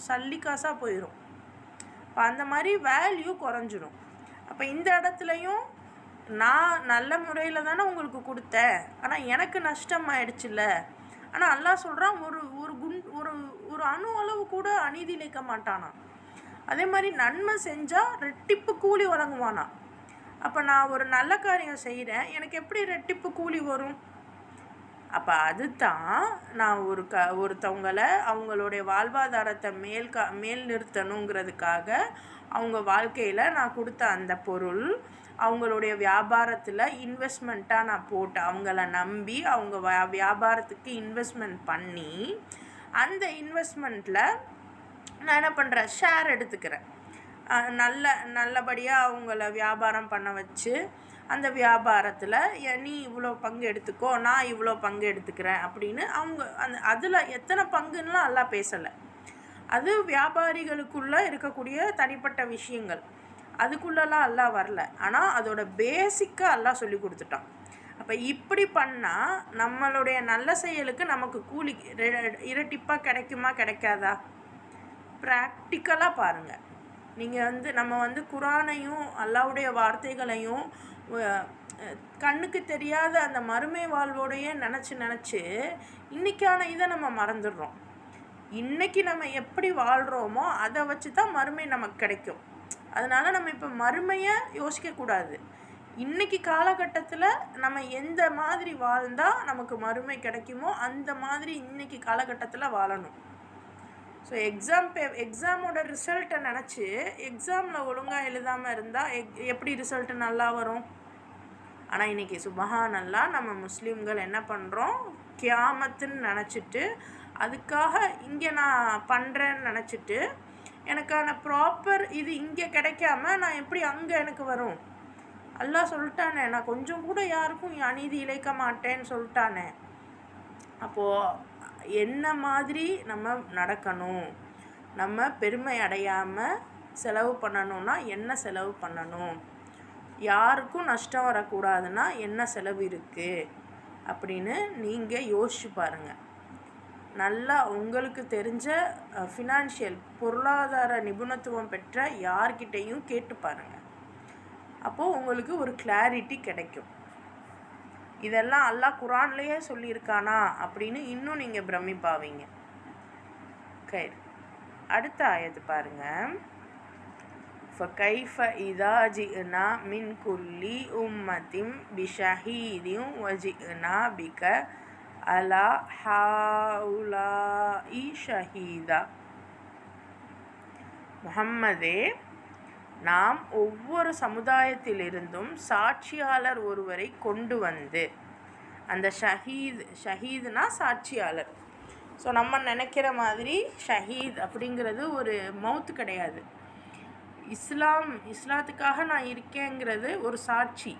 சல்லிக்காசாக போயிடும். இப்போ அந்த மாதிரி வேல்யூ குறைஞ்சிடும். அப்போ இந்த இடத்துலையும் நான் நல்ல முறையில் தானே உங்களுக்கு கொடுத்தேன், ஆனால் எனக்கு நஷ்டம் ஆயிடுச்சுல்ல. ஆனால் அல்லாஹ் சொல்கிறான், ஒரு அணு அளவு கூட அநீதி இழைக்க மாட்டானா. அதே மாதிரி நன்மை செஞ்சால் ரெட்டிப்பு கூலி வழங்குவானா. அப்போ நான் ஒரு நல்ல காரியம் செய்கிறேன், எனக்கு எப்படி ரெட்டிப்பு கூலி வரும்? அப்போ அதுதான் நான் ஒருத்தவங்களை அவங்களுடைய வாழ்வாதாரத்தை மேல் நிறுத்தணுங்கிறதுக்காக அவங்க வாழ்க்கையில் நான் கொடுத்த அந்த பொருள் அவங்களுடைய வியாபாரத்தில் இன்வெஸ்ட்மெண்ட்டாக நான் போட்டு அவங்கள நம்பி அவங்க வியாபாரத்துக்கு இன்வெஸ்ட்மெண்ட் பண்ணி அந்த இன்வெஸ்ட்மெண்ட்டில் நான் என்ன பண்ணுறேன், ஷேர் எடுத்துக்கிறேன். நல்லபடியாக அவங்கள வியாபாரம் பண்ண வச்சு அந்த வியாபாரத்தில் நீ இவ்வளோ பங்கு எடுத்துக்கோ, நான் இவ்வளோ பங்கு எடுத்துக்கிறேன் அப்படின்னு அவங்க அதில் எத்தனை பங்குன்னெலாம் எல்லாம் பேசலை. அது வியாபாரிகளுக்குள்ளே இருக்கக்கூடிய தனிப்பட்ட விஷயங்கள், அதுக்குள்ளெல்லாம் எல்லாம் வரல. ஆனால் அதோட பேசிக்காக எல்லாம் சொல்லி கொடுத்துட்டான். அப்போ இப்படி பண்ணால் நம்மளுடைய நல்ல செயலுக்கு நமக்கு கூலி இரட்டிப்பாக கிடைக்குமா கிடைக்காதா? ப்ராக்டிக்கலாக பாருங்கள். நீங்கள் நம்ம குரானையும் அல்லாஹ்வுடைய வார்த்தைகளையும் கண்ணுக்கு தெரியாத அந்த மறுமை வாழ்வோடையே நினச்சி இன்றைக்கான இதை நம்ம மறந்துடுறோம். இன்றைக்கி நம்ம எப்படி வாழ்கிறோமோ அதை வச்சு தான் மறுமை நமக்கு கிடைக்கும். அதனால் நம்ம இப்போ மறுமையை யோசிக்கக்கூடாது. இன்றைக்கி காலகட்டத்தில் நம்ம எந்த மாதிரி வாழ்ந்தால் நமக்கு மறுமை கிடைக்குமோ அந்த மாதிரி இன்றைக்கி காலகட்டத்தில் வாழணும். ஸோ எக்ஸாமோட ரிசல்ட்டை நினச்சி எக்ஸாமில் ஒழுங்காக எழுதாமல் இருந்தால் எப்படி ரிசல்ட்டு நல்லா வரும்? ஆனால் இன்றைக்கி சுபஹானல்லாஹ் நம்ம முஸ்லீம்கள் என்ன பண்ணுறோம், கியாமத்துன்னு நினச்சிட்டு அதுக்காக இங்கே நான் பண்ணுறேன்னு நினச்சிட்டு எனக்கான ப்ராப்பர் இது இங்கே கிடைக்காம நான் எப்படி அங்கே எனக்கு வரும்? அல்லாஹ் சொல்லிட்டானே, நான் கொஞ்சம் கூட யாருக்கும் அநீதி இழைக்க மாட்டேன்னு சொல்லிட்டானே. அப்போது என்ன மாதிரி நம்ம நடக்கணும்? நம்ம பெருமை அடையாமல் செலவு பண்ணணும்னா என்ன செலவு பண்ணணும்? யாருக்கும் நஷ்டம் வரக்கூடாதுன்னா என்ன செலவு இருக்குது அப்படின்னு நீங்கள் யோசிச்சு பாருங்கள். நல்லா உங்களுக்கு தெரிஞ்ச ஃபினான்ஷியல் பொருளாதார நிபுணத்துவம் பெற்ற யார்கிட்டையும் கேட்டு பாருங்கள். அப்போது உங்களுக்கு ஒரு கிளாரிட்டி கிடைக்கும். இதெல்லாம் அல்லாஹ் குரான்லேயே சொல்லியிருக்கானா அப்படின்னு இன்னும் நீங்கள் பிரமிப்பாவீங்க. கயிறு அடுத்த ஆயத்து பாருங்கள். فَكَيْفَ إِذَا جِئْنَا مِنْ كُلِّ أُمَّةٍ بِشَهِيدٍ وَجِئْنَا بِكَ عَلَى هَؤُلَاءِ شَهِيدًا. முஹம்மதே, நாம் ஒவ்வொரு சமுதாயத்திலிருந்தும் சாட்சியாளர் ஒருவரை கொண்டு வந்து, அந்த ஷஹீதுனா சாட்சியாளர். ஸோ நம்ம நினைக்கிற மாதிரி ஷஹீத் அப்படிங்கிறது ஒரு மவுத்து கிடையாது. இஸ்லாத்துக்காக நான் இருக்கேங்கிறது ஒரு சாட்சி,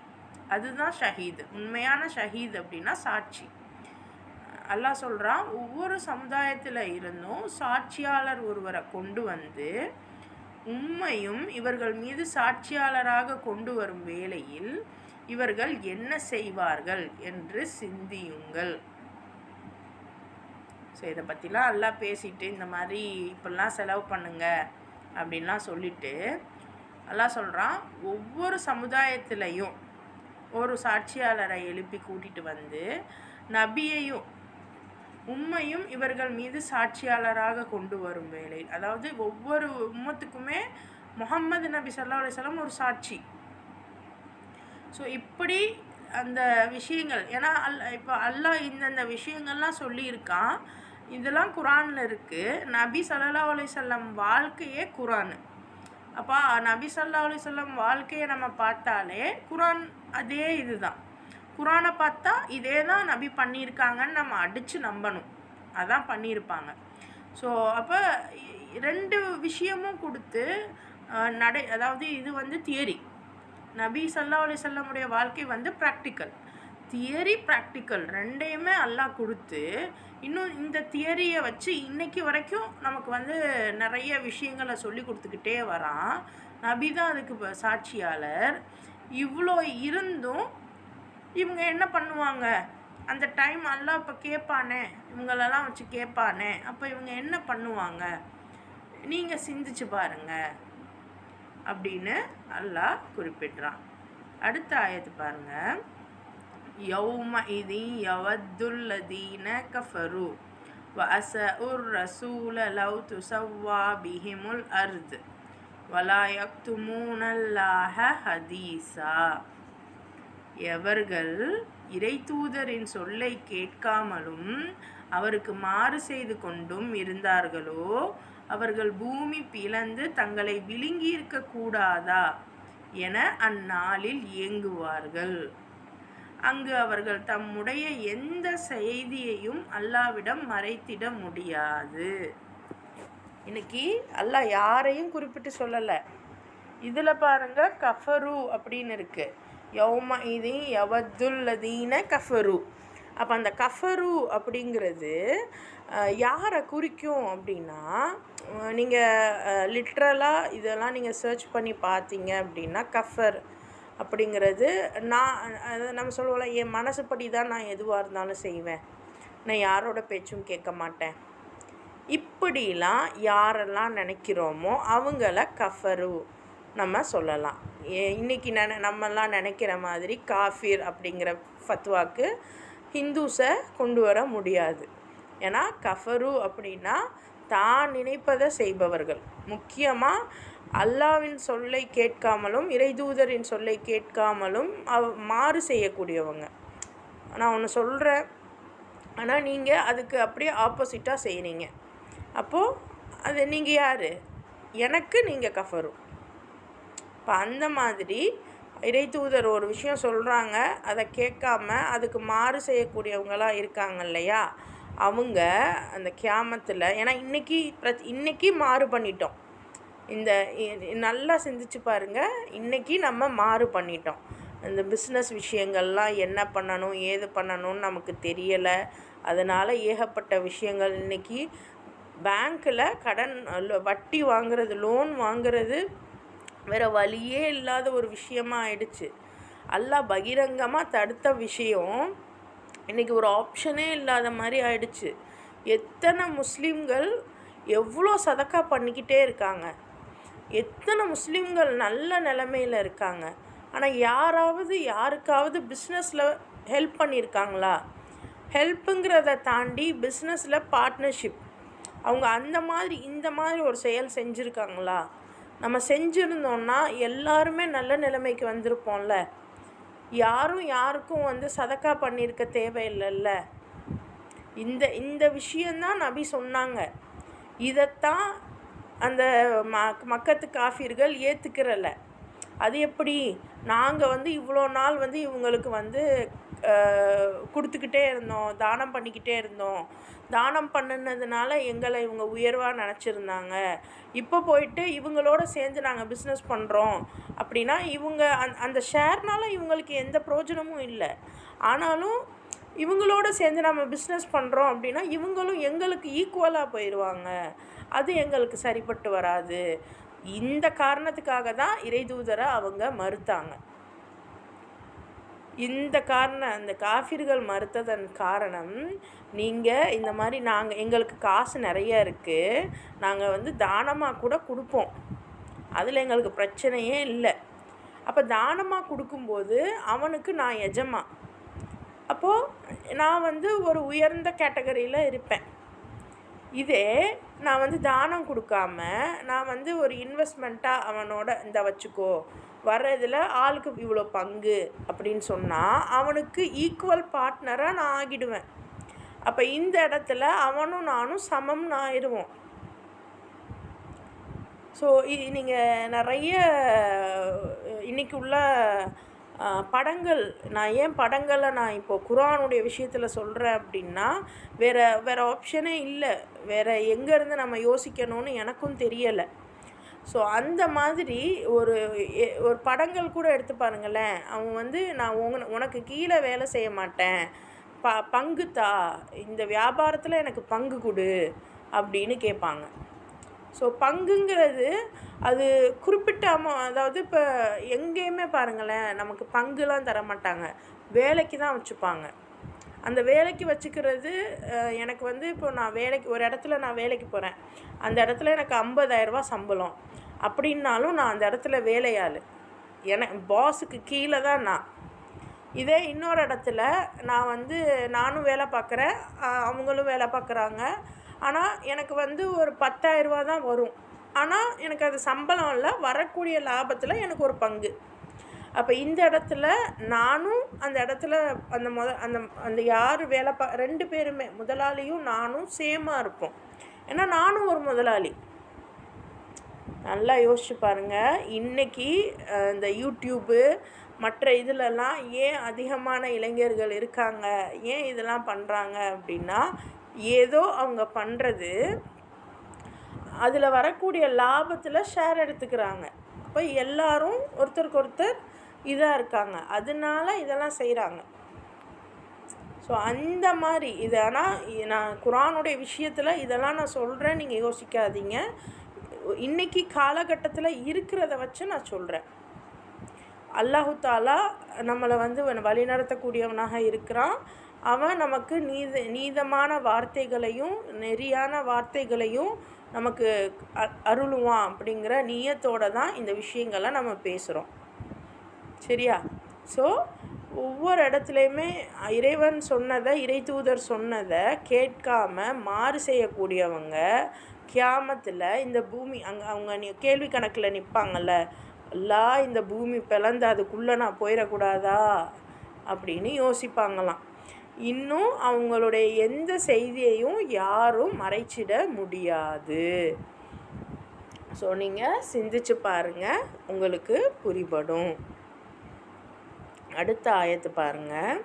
அதுதான் ஷஹீது. உண்மையான ஷஹீத் அப்படின்னா சாட்சி. அல்லாஹ் சொல்கிறான், ஒவ்வொரு சமுதாயத்தில் இருந்தும் சாட்சியாளர் ஒருவரை கொண்டு வந்து உம்மையும் இவர்கள் மீது சாட்சியாளராக கொண்டு வரும் வேளையில் இவர்கள் என்ன செய்வார்கள் என்று சிந்தியுங்கள். ஸோ இதை பற்றிலாம் எல்லாம் பேசிட்டு இந்த மாதிரி இப்படிலாம் செலவு பண்ணுங்க அப்படின்லாம் சொல்லிட்டு எல்லாம் சொல்கிறான், ஒவ்வொரு சமுதாயத்திலையும் ஒரு சாட்சியாளரை எழுப்பி கூட்டிகிட்டு வந்து நபியையும் உம்மையும் இவர்கள் மீது சாட்சியாளராக கொண்டு வரும் வேலை, அதாவது ஒவ்வொரு உம்மத்துக்குமே முஹம்மது நபி ஸல்லல்லாஹு அலைஹி வஸல்லம் ஒரு சாட்சி. ஸோ இப்படி அந்த விஷயங்கள், ஏன்னா இப்போ அல்லாஹ் இந்தந்த விஷயங்கள்லாம் சொல்லியிருக்கான். இதெல்லாம் குரானில் இருக்குது. நபி ஸல்லல்லாஹு அலைஹி வஸல்லம் வாழ்க்கையே குரான். அப்போ நபி ஸல்லல்லாஹு அலைஹி வஸல்லம் வாழ்க்கையை நம்ம பார்த்தாலே குரான் அதே இதுதான். குரானை பார்த்தா இதே தான் நபி பண்ணியிருக்காங்கன்னு நம்ம அடித்து நம்பணும். அதான் பண்ணியிருப்பாங்க. ஸோ அப்போ ரெண்டு விஷயமும் கொடுத்து அதாவது இது வந்து தியரி. நபி ஸல்லல்லாஹு அலைஹி வஸல்லமுடைய வாழ்க்கை வந்து ப்ராக்டிக்கல். தியரி ப்ராக்டிக்கல் ரெண்டையுமே அல்லாஹ் கொடுத்து, இன்னும் இந்த தியரியை வச்சு இன்றைக்கி வரைக்கும் நமக்கு வந்து நிறைய விஷயங்களை சொல்லி கொடுத்துக்கிட்டே வரான். நபி தான் அதுக்கு சாட்சியாளர். இவ்வளோ இருந்தும் இவங்க என்ன பண்ணுவாங்க? அந்த டைம் அல்லாஹ் இப்போ கேட்பானே, இவங்களெல்லாம் வச்சு கேட்பானே, அப்போ இவங்க என்ன பண்ணுவாங்க? நீங்கள் சிந்திச்சு பாருங்க அப்படின்னு அல்லாஹ் குறிப்பிட்றான். அடுத்த ஆயத்து பாருங்கள். யௌமஇதி யவத்துல்லதீன கஃபரு வஅஸஉர் ரசூல லவ் துஸவ்வா பிஹிமுல் அர்து வலா யக்துமூனல்லாஹ ஹதீஸா. எவர்கள் இறைத்தூதரின் சொல்லை கேட்காமலும் அவருக்கு மாறு செய்து கொண்டும் இருந்தார்களோ அவர்கள் பூமி பிளந்து தங்களை விழுங்கியிருக்க கூடாதா என அந்நாளில் ஏங்குவார்கள். அங்கு அவர்கள் தம்முடைய எந்த செய்தியையும் அல்லாவிடம் மறைத்திட முடியாது. இன்னைக்கு அல்லாஹ் யாரையும் குறிப்பிட்டு சொல்லலை. இதில் பாருங்கள், கஃபரு அப்படின்னு இருக்குது. யௌமஇதி யவத்துல்லதீன கஃபரு. அப்போ அந்த கஃபரு அப்படிங்கிறது யாரை குறிக்கும் அப்படின்னா, நீங்கள் லிட்ரலாக இதெல்லாம் நீங்கள் சர்ச் பண்ணி பார்த்தீங்க அப்படின்னா, கஃபர் அப்படிங்கிறது நம்ம சொல்லுவோம்ல, என் மனசுப்படி தான் நான் எதுவாக இருந்தாலும் செய்வேன், நான் யாரோட பேச்சும் கேட்க மாட்டேன், இப்படிலாம் யாரெல்லாம் நினைக்கிறோமோ அவங்கள கஃபரு நம்ம சொல்லலாம். இன்றைக்கி நம்மெல்லாம் நினைக்கிற மாதிரி காஃபிர் அப்படிங்கிற ஃபத்வாக்கு ஹிந்துஸை கொண்டு வர முடியாது. ஏன்னா கஃபரு அப்படின்னா தான் நினைப்பதை செய்பவர்கள். முக்கியமாக அல்லாவின் சொல்லை கேட்காமலும் இறைதூதரின் சொல்லை கேட்காமலும் மாறு செய்யக்கூடியவங்க. நான் ஒன்று சொல்கிறேன், ஆனால் நீங்கள் அதுக்கு அப்படியே ஆப்போசிட்டாக செய்கிறீங்க. அப்போது அது நீங்கள் யார்? எனக்கு நீங்கள் கஃபரு. இப்போ அந்த மாதிரி இறைத்தூதர் ஒரு விஷயம் சொல்கிறாங்க, அதை கேட்காம அதுக்கு மாறு செய்யக்கூடியவங்களாக இருக்காங்க இல்லையா, அவங்க அந்த கியாமத்தில், ஏன்னா இன்றைக்கி மாறு பண்ணிட்டோம். இந்த நல்லா சிந்திச்சு பாருங்கள், இன்றைக்கி நம்ம மாறு பண்ணிட்டோம். இந்த பிஸ்னஸ் விஷயங்கள்லாம் என்ன பண்ணணும் ஏது பண்ணணும்னு நமக்கு தெரியலை. அதனால் ஏகப்பட்ட விஷயங்கள் இன்றைக்கி பேங்க்கில் கடன் வட்டி வாங்கிறது, லோன் வாங்கிறது வேறு வழியே இல்லாத ஒரு விஷயமா ஆயிடுச்சு. அல்லாஹ் பகிரங்கமாக தடுத்த விஷயம் இன்றைக்கி ஒரு ஆப்ஷனே இல்லாத மாதிரி ஆயிடுச்சு. எத்தனை முஸ்லீம்கள் எவ்வளோ சதக்கா பண்ணிக்கிட்டே இருக்காங்க, எத்தனை முஸ்லீம்கள் நல்ல நிலமையில் இருக்காங்க. ஆனால் யாருக்காவது பிஸ்னஸில் ஹெல்ப் பண்ணியிருக்காங்களா? ஹெல்ப்புங்கிறத தாண்டி பிஸ்னஸில் பார்ட்னர்ஷிப் அவங்க அந்த மாதிரி இந்த மாதிரி ஒரு செயல் செஞ்சுருக்காங்களா? நம்ம செஞ்சுருந்தோன்னா எல்லாருமே நல்ல நிலைமைக்கு வந்திருப்போம்ல. யாருக்கும் சதக்கா பண்ணியிருக்க தேவையில்லைல்ல. இந்த விஷயந்தான் நபி சொன்னாங்க. இதைத்தான் அந்த மக்கத்து காஃபிர்கள் ஏற்றுக்கிறல. அது எப்படி? நாங்கள் இவ்வளோ நாள் இவங்களுக்கு கொடுத்துக்கிட்டே இருந்தோம், தானம் பண்ணிக்கிட்டே இருந்தோம். தானம் பண்ணினதுனால எங்களை இவங்க உயர்வாக நினச்சிருந்தாங்க. இப்போ போயிட்டு இவங்களோட சேர்ந்து நாங்கள் பிஸ்னஸ் பண்ணுறோம் அப்படின்னா இவங்க அந்த ஷேர்னால் இவங்களுக்கு எந்த பிரயோஜனமும் இல்லை. ஆனாலும் இவங்களோட சேர்ந்து நம்ம பிஸ்னஸ் பண்ணுறோம் அப்படின்னா இவங்களும் எங்களுக்கு ஈக்குவலாக போயிடுவாங்க. அது எங்களுக்கு சரிப்பட்டு வராது. இந்த காரணத்துக்காக தான் இறைதூதரை அவங்க மறுத்தாங்க. அந்த காஃபிர்கள் மறுத்ததன் காரணம், நீங்கள் இந்த மாதிரி எங்களுக்கு காசு நிறைய இருக்குது, நாங்கள் தானமாக கூட கொடுப்போம், அதில் எங்களுக்கு பிரச்சனையே இல்லை. அப்போ தானமாக கொடுக்கும்போது அவனுக்கு நான் எஜமா, அப்போது நான் ஒரு உயர்ந்த கேட்டகரியில் இருப்பேன். இதே நான் தானம் கொடுக்காம நான் ஒரு இன்வெஸ்ட்மெண்ட்டாக அவனோட இந்த வச்சுக்கோ, வர்ற இதில் ஆளுக்கு இவ்வளோ பங்கு அப்படின்னு சொன்னால் அவனுக்கு ஈக்குவல் பார்ட்னராக நான் ஆகிடுவேன். அப்போ இந்த இடத்துல அவனும் நானும் சமம்னு ஆயிடுவோம். ஸோ நீங்கள் நிறைய இன்றைக்கி உள்ள படங்கள், நான் ஏன் படங்களை நான் இப்போது குர்ஆனுடைய விஷயத்தில் சொல்கிறேன் அப்படின்னா, வேறு ஆப்ஷனே இல்லை. வேறு எங்கேருந்து நம்ம யோசிக்கணும்னு எனக்கும் தெரியலை. ஸோ அந்த மாதிரி ஒரு படங்கள் கூட எடுத்து பாருங்களேன். அவங்க நான் உனக்கு கீழே வேலை செய்ய மாட்டேன், பங்கு தா, இந்த வியாபாரத்தில் எனக்கு பங்கு கொடு அப்படின்னு கேட்பாங்க. ஸோ பங்குங்கிறது அது குறிப்பிட்ட அதாவது இப்போ எங்கேயுமே பாருங்களேன், நமக்கு பங்குலாம் தர மாட்டாங்க, வேலைக்கு தான் வச்சுப்பாங்க. அந்த வேலைக்கு வச்சுக்கிறது எனக்கு இப்போ நான் ஒரு இடத்துல நான் வேலைக்கு போகிறேன், அந்த இடத்துல எனக்கு 50,000 சம்பளம் அப்படின்னாலும் நான் அந்த இடத்துல வேலையாள், பாஸுக்கு கீழே தான் நான். இதே இன்னொரு இடத்துல நான் நானும் வேலை பார்க்குறேன், அவங்களும் வேலை பார்க்குறாங்க, ஆனால் எனக்கு ஒரு 10,000 தான் வரும், ஆனால் எனக்கு அது சம்பளம் இல்லை, வரக்கூடிய லாபத்தில் எனக்கு ஒரு பங்கு. அப்போ இந்த இடத்துல நானும் அந்த இடத்துல அந்த யார் வேலை 2 பேருமே, முதலாளியும் நானும் சேமாக இருப்போம். ஏன்னா நானும் ஒரு முதலாளி. நல்லா யோசிச்சு பாருங்கள். இன்றைக்கி இந்த யூடியூப்பு மற்ற இதிலெல்லாம் ஏன் அதிகமான இளைஞர்கள் இருக்காங்க, ஏன் இதெல்லாம் பண்ணுறாங்க அப்படின்னா, ஏதோ அவங்க பண்ணுறது அதில் வரக்கூடிய லாபத்தில் ஷேர் எடுத்துக்கிறாங்க. அப்போ எல்லோரும் ஒருத்தருக்கு ஒருத்தர் இதாக இருக்காங்க, அதனால இதெல்லாம் செய்கிறாங்க. ஸோ அந்த மாதிரி இது. ஆனால் நான் குர்ஆனுடைய விஷயத்தில் இதெல்லாம் நான் சொல்கிறேன், நீங்கள் யோசிக்காதீங்க. இன்றைக்கி காலகட்டத்தில் இருக்கிறத வச்சு நான் சொல்கிறேன். அல்லாஹு தாலா நம்மளை வழிநடத்தக்கூடியவனாக இருக்கிறான். அவன் நமக்கு நீதமான வார்த்தைகளையும் நெறியான வார்த்தைகளையும் நமக்கு அருளுவான் அப்படிங்கிற நியத்தோடு தான் இந்த விஷயங்களை நம்ம பேசுகிறோம். சரியா? ஸோ ஒவ்வொரு இடத்துலையுமே இறைவன் சொன்னதை, இறை தூதர் சொன்னதை கேட்காமல் மாறு செய்யக்கூடியவங்க கியாமத்தில் இந்த பூமி அவங்க கேள்வி கணக்கில் நிற்பாங்கள்ல, அல்லாஹ் இந்த பூமி பிளந்து அதுக்குள்ளே நான் போயிடக்கூடாதா அப்படின்னு யோசிப்பாங்களாம். இன்னும் அவங்களுடைய எந்த செய்தியையும் யாரும் மறைச்சிட முடியாது. ஸோ நீங்கள் சிந்திச்சு பாருங்கள், உங்களுக்கு புரிபடும். அடுத்த ஆயத்து பாருங்கள்.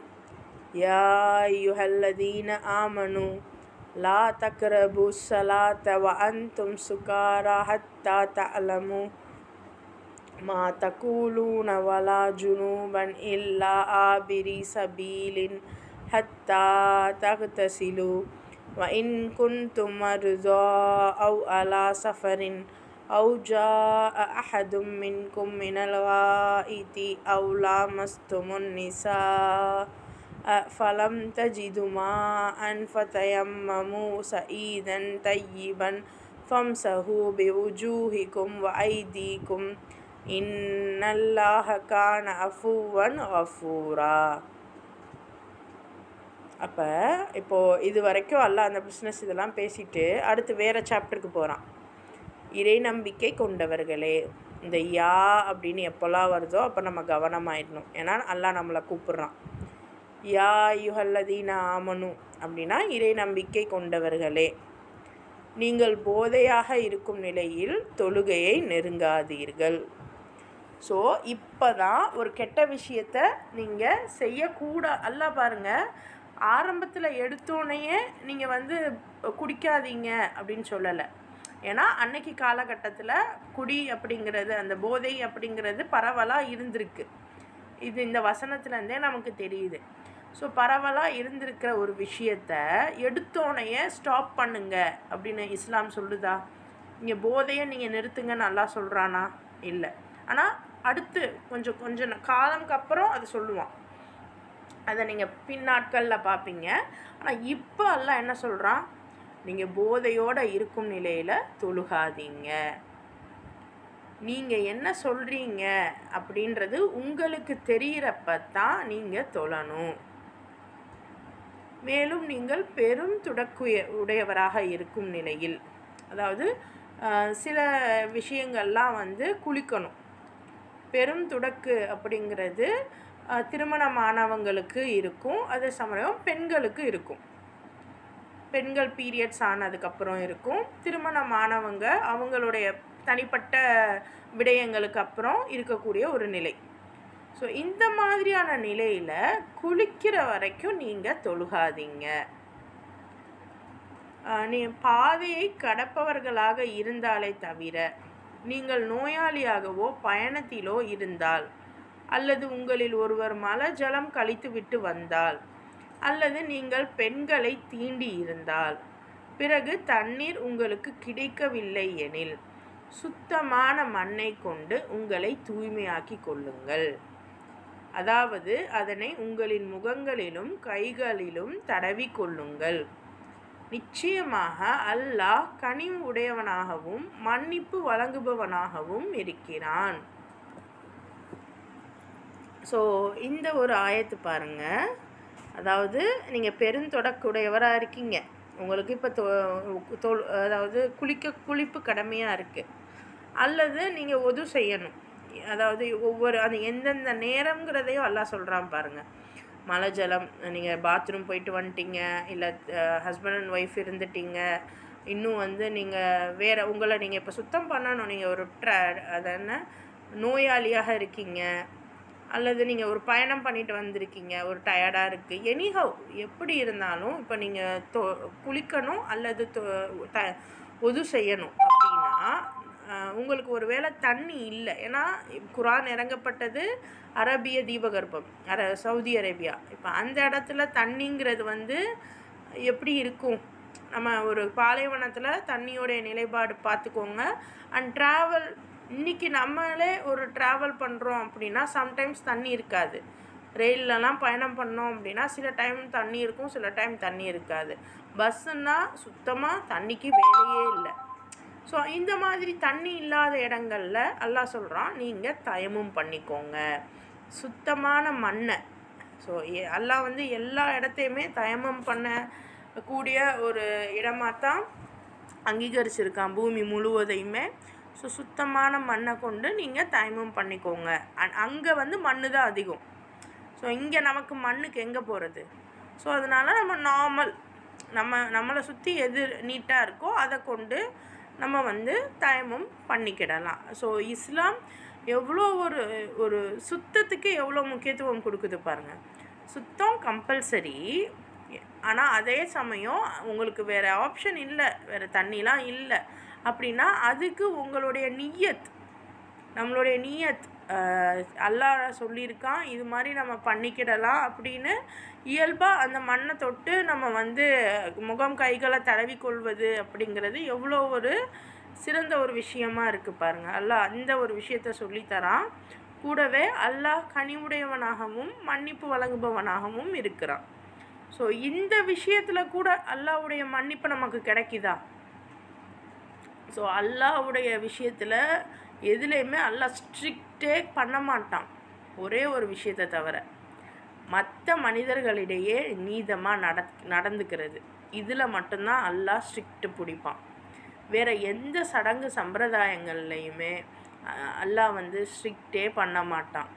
யா அய்யுஹல்லதீன ஆமனு லா தக்ரபு ஸலாத வ அன்தும் சுகாரா ஹத்தா தஅலமு மா தகூலூன வலா ஜுனூபன் இல்லா ஆபிரி சபீலின் ஹத்தா தக்தசிலு வ இன் குன்தும் மர்தா அவ் அலா சஃபரின் أو جاء أحد منكم من الغائط أو لامستم النساء فلم تجدوا ماء فتيمموا سعيدا طيبا فامسحوا بوجوهكم وأيديكم إن الله كان عفوا غفورا. அப்போ இப்போது இது வரைக்கும் எல்லாம் அந்த பிஸ்னஸ் இதெல்லாம் பேசிட்டு அடுத்து வேறு சாப்டருக்கு போகிறான். இறை நம்பிக்கை கொண்டவர்களே, இந்த யா அப்படின்னு எப்போல்லாம் வருதோ அப்போ நம்ம கவனமாயிடணும். ஏன்னா அல்லாஹ் நம்மளை கூப்பிட்றான். யா யுஹல்லதீன ஆமனு அப்படின்னா இறை நம்பிக்கை கொண்டவர்களே, நீங்கள் போதையாக இருக்கும் நிலையில் தொழுகையை நெருங்காதீர்கள். ஸோ இப்போ தான் ஒரு கெட்ட விஷயத்தை நீங்கள் அல்லாஹ் பாருங்கள், ஆரம்பத்தில் எடுத்தோடனேயே நீங்கள் குடிக்காதீங்க அப்படின்னு சொல்லலை. ஏன்னா அன்னைக்கு காலகட்டத்தில் குடி அப்படிங்கிறது, அந்த போதை அப்படிங்கிறது பரவலாக இருந்திருக்கு. இது இந்த வசனத்துலேருந்தே நமக்கு தெரியுது. ஸோ பரவலாக இருந்திருக்கிற ஒரு விஷயத்த எடுத்தோடனே ஸ்டாப் பண்ணுங்க அப்படின்னு இஸ்லாம் சொல்லுதா? இங்கே போதையை நீங்கள் நிறுத்துங்கன்னு நல்லா சொல்கிறானா? இல்லை. ஆனால் அடுத்து கொஞ்சம் காலம்க்கு அப்புறம் அது சொல்லுவான். அதை நீங்கள் பின்னாட்களில் பார்ப்பீங்க. ஆனால் இப்போ எல்லாம் என்ன சொல்கிறான்? நீங்கள் போதையோடு இருக்கும் நிலையில் தொழுகாதீங்க. நீங்கள் என்ன சொல்கிறீங்க அப்படின்றது உங்களுக்கு தெரிகிறப்ப தான் நீங்கள் தொழணும். மேலும் நீங்கள் பெரும் உடையவராக இருக்கும் நிலையில், அதாவது சில விஷயங்கள்லாம் குளிக்கணும். பெரும் துடக்கு அப்படிங்கிறது திருமணமானவங்களுக்கு இருக்கும், அதே சமயம் பெண்களுக்கு இருக்கும். பெண்கள் பீரியட்ஸ் ஆனதுக்கப்புறம் இருக்கும். திருமணமானவங்க அவங்களுடைய தனிப்பட்ட விடயங்களுக்கு அப்புறம் இருக்கக்கூடிய ஒரு நிலை. ஸோ இந்த மாதிரியான நிலையில் குளிக்கிற வரைக்கும் நீங்கள் தொழுகாதீங்க. நீ பாதையை கடப்பவர்களாக இருந்தாலே தவிர, நீங்கள் நோயாளியாகவோ பயணத்திலோ இருந்தால், அல்லது உங்களில் ஒருவர் மலஜலம் கழித்து விட்டு வந்தால், அல்லது நீங்கள் பெண்களை தீண்டி இருந்தால், பிறகு தண்ணீர் உங்களுக்கு கிடைக்கவில்லை எனில் சுத்தமான மண்ணை கொண்டு உங்களை தூய்மையாக்கி கொள்ளுங்கள். அதாவது அதனை உங்களின் முகங்களிலும் கைகளிலும் தடவி கொள்ளுங்கள். நிச்சயமாக அல்லாஹ் கனிவு உடையவனாகவும் மன்னிப்பு வழங்குபவனாகவும் இருக்கிறான். ஸோ இந்த ஒரு ஆயத்து பாருங்கள். அதாவது நீங்கள் பெருந்தொடக்குடையவராக இருக்கீங்க, உங்களுக்கு இப்போ அதாவது குளிப்பு கடமையாக இருக்குது, அல்லது நீங்கள் ஒது செய்யணும். அதாவது அது எந்தெந்த நேரங்கிறதையும் அல்லாஹ் சொல்கிறான் பாருங்கள். மழை ஜலம், நீங்கள் பாத்ரூம் போயிட்டு வந்துட்டீங்க, இல்லை ஹஸ்பண்ட் அண்ட் ஒய்ஃப் இருந்துட்டீங்க, இன்னும் நீங்கள் வேறு உங்களை நீங்கள் இப்போ சுத்தம் பண்ணணும், நீங்கள் ஒரு அது என்ன நோயாளியாக இருக்கீங்க, அல்லது நீங்கள் ஒரு பயணம் பண்ணிட்டு வந்திருக்கீங்க, ஒரு டயர்டாக இருக்குது, எனிஹவ் எப்படி இருந்தாலும் இப்போ நீங்கள் குளிக்கணும் அல்லது ஒது செய்யணும் அப்படின்னா உங்களுக்கு ஒரு வேளை தண்ணி இல்லை. ஏன்னா குரான் இறங்கப்பட்டது அரபிய தீபகற்பம், சவுதி அரேபியா. இப்போ அந்த இடத்துல தண்ணிங்கிறது எப்படி இருக்கும்? நம்ம ஒரு பாலைவனத்தில் தண்ணியோடைய நிலைப்பாடு பார்த்துக்கோங்க. அண்ட் ட்ராவல், இன்றைக்கி நம்மளே ஒரு ட்ராவல் பண்ணுறோம் அப்படின்னா சம்டைம்ஸ் தண்ணி இருக்காது. ரெயிலெலாம் பயணம் பண்ணோம் அப்படின்னா சில டைம் தண்ணி இருக்கும், சில டைம் தண்ணி இருக்காது. பஸ்ஸுன்னா சுத்தமாக தண்ணிக்கு வேலையே இல்லை. ஸோ இந்த மாதிரி தண்ணி இல்லாத இடங்களில் அல்லாஹ் சொல்கிறான், நீங்கள் தயமும் பண்ணிக்கோங்க சுத்தமான மண்ணை. ஸோ அல்லாஹ் எல்லா இடத்தையுமே தயமம் பண்ணக்கூடிய ஒரு இடமாக தான் அங்கீகரிச்சிருக்கான், பூமி முழுவதையுமே. ஸோ சுத்தமான மண்ணை கொண்டு நீங்கள் தயமம் பண்ணிக்கோங்க. அங்கே மண் தான் அதிகம். ஸோ இங்கே நமக்கு மண்ணுக்கு எங்கே போகிறது? ஸோ அதனால் நம்ம நார்மல் நம்மளை சுற்றி எது நீட்டாக இருக்கோ அதை கொண்டு நம்ம தயமம் பண்ணிக்கிடலாம். ஸோ இஸ்லாம் எவ்வளோ ஒரு சுத்தத்துக்கு எவ்வளோ முக்கியத்துவம் கொடுக்குது பாருங்கள். சுத்தம் கம்பல்சரி. ஆனால் அதே சமயம் உங்களுக்கு வேறு ஆப்ஷன் இல்லை, வேறு தண்ணிலாம் இல்லை அப்படின்னா அதுக்கு உங்களுடைய நியத், நம்மளுடைய நியத் அல்லாஹ் சொல்லியிருக்கான், இது மாதிரி நம்ம பண்ணிக்கிடலாம் அப்படின்னு இயல்பாக அந்த மண்ணை தொட்டு நம்ம வந்து முகம் கைகளை தடவிக்கொள்வது அப்படிங்கிறது எவ்வளோ ஒரு சிறந்த ஒரு விஷயமா இருக்குது பாருங்கள். அல்லாஹ் அந்த ஒரு விஷயத்த சொல்லித்தரான். கூடவே அல்லாஹ் கனிவுடையவனாகவும் மன்னிப்பு வழங்குபவனாகவும் இருக்கிறான். ஸோ இந்த விஷயத்தில் கூட அல்லாஹ்வுடைய மன்னிப்பு நமக்கு கிடைக்குதா? ஸோ அல்லாஹ்வுடைய விஷயத்தில் எதுலேயுமே அல்லாஹ் ஸ்ட்ரிக்டே பண்ண மாட்டான், ஒரே ஒரு விஷயத்தை தவிர. மற்ற மனிதர்களிடையே நீதமாக நடந்துக்கிறது, இதில் மட்டும்தான் அல்லாஹ் ஸ்ட்ரிக்ட்டு பிடிப்பான். வேறு எந்த சடங்கு சம்பிரதாயங்கள்லையுமே அல்லாஹ் வந்து ஸ்ட்ரிக்டே பண்ண மாட்டான்.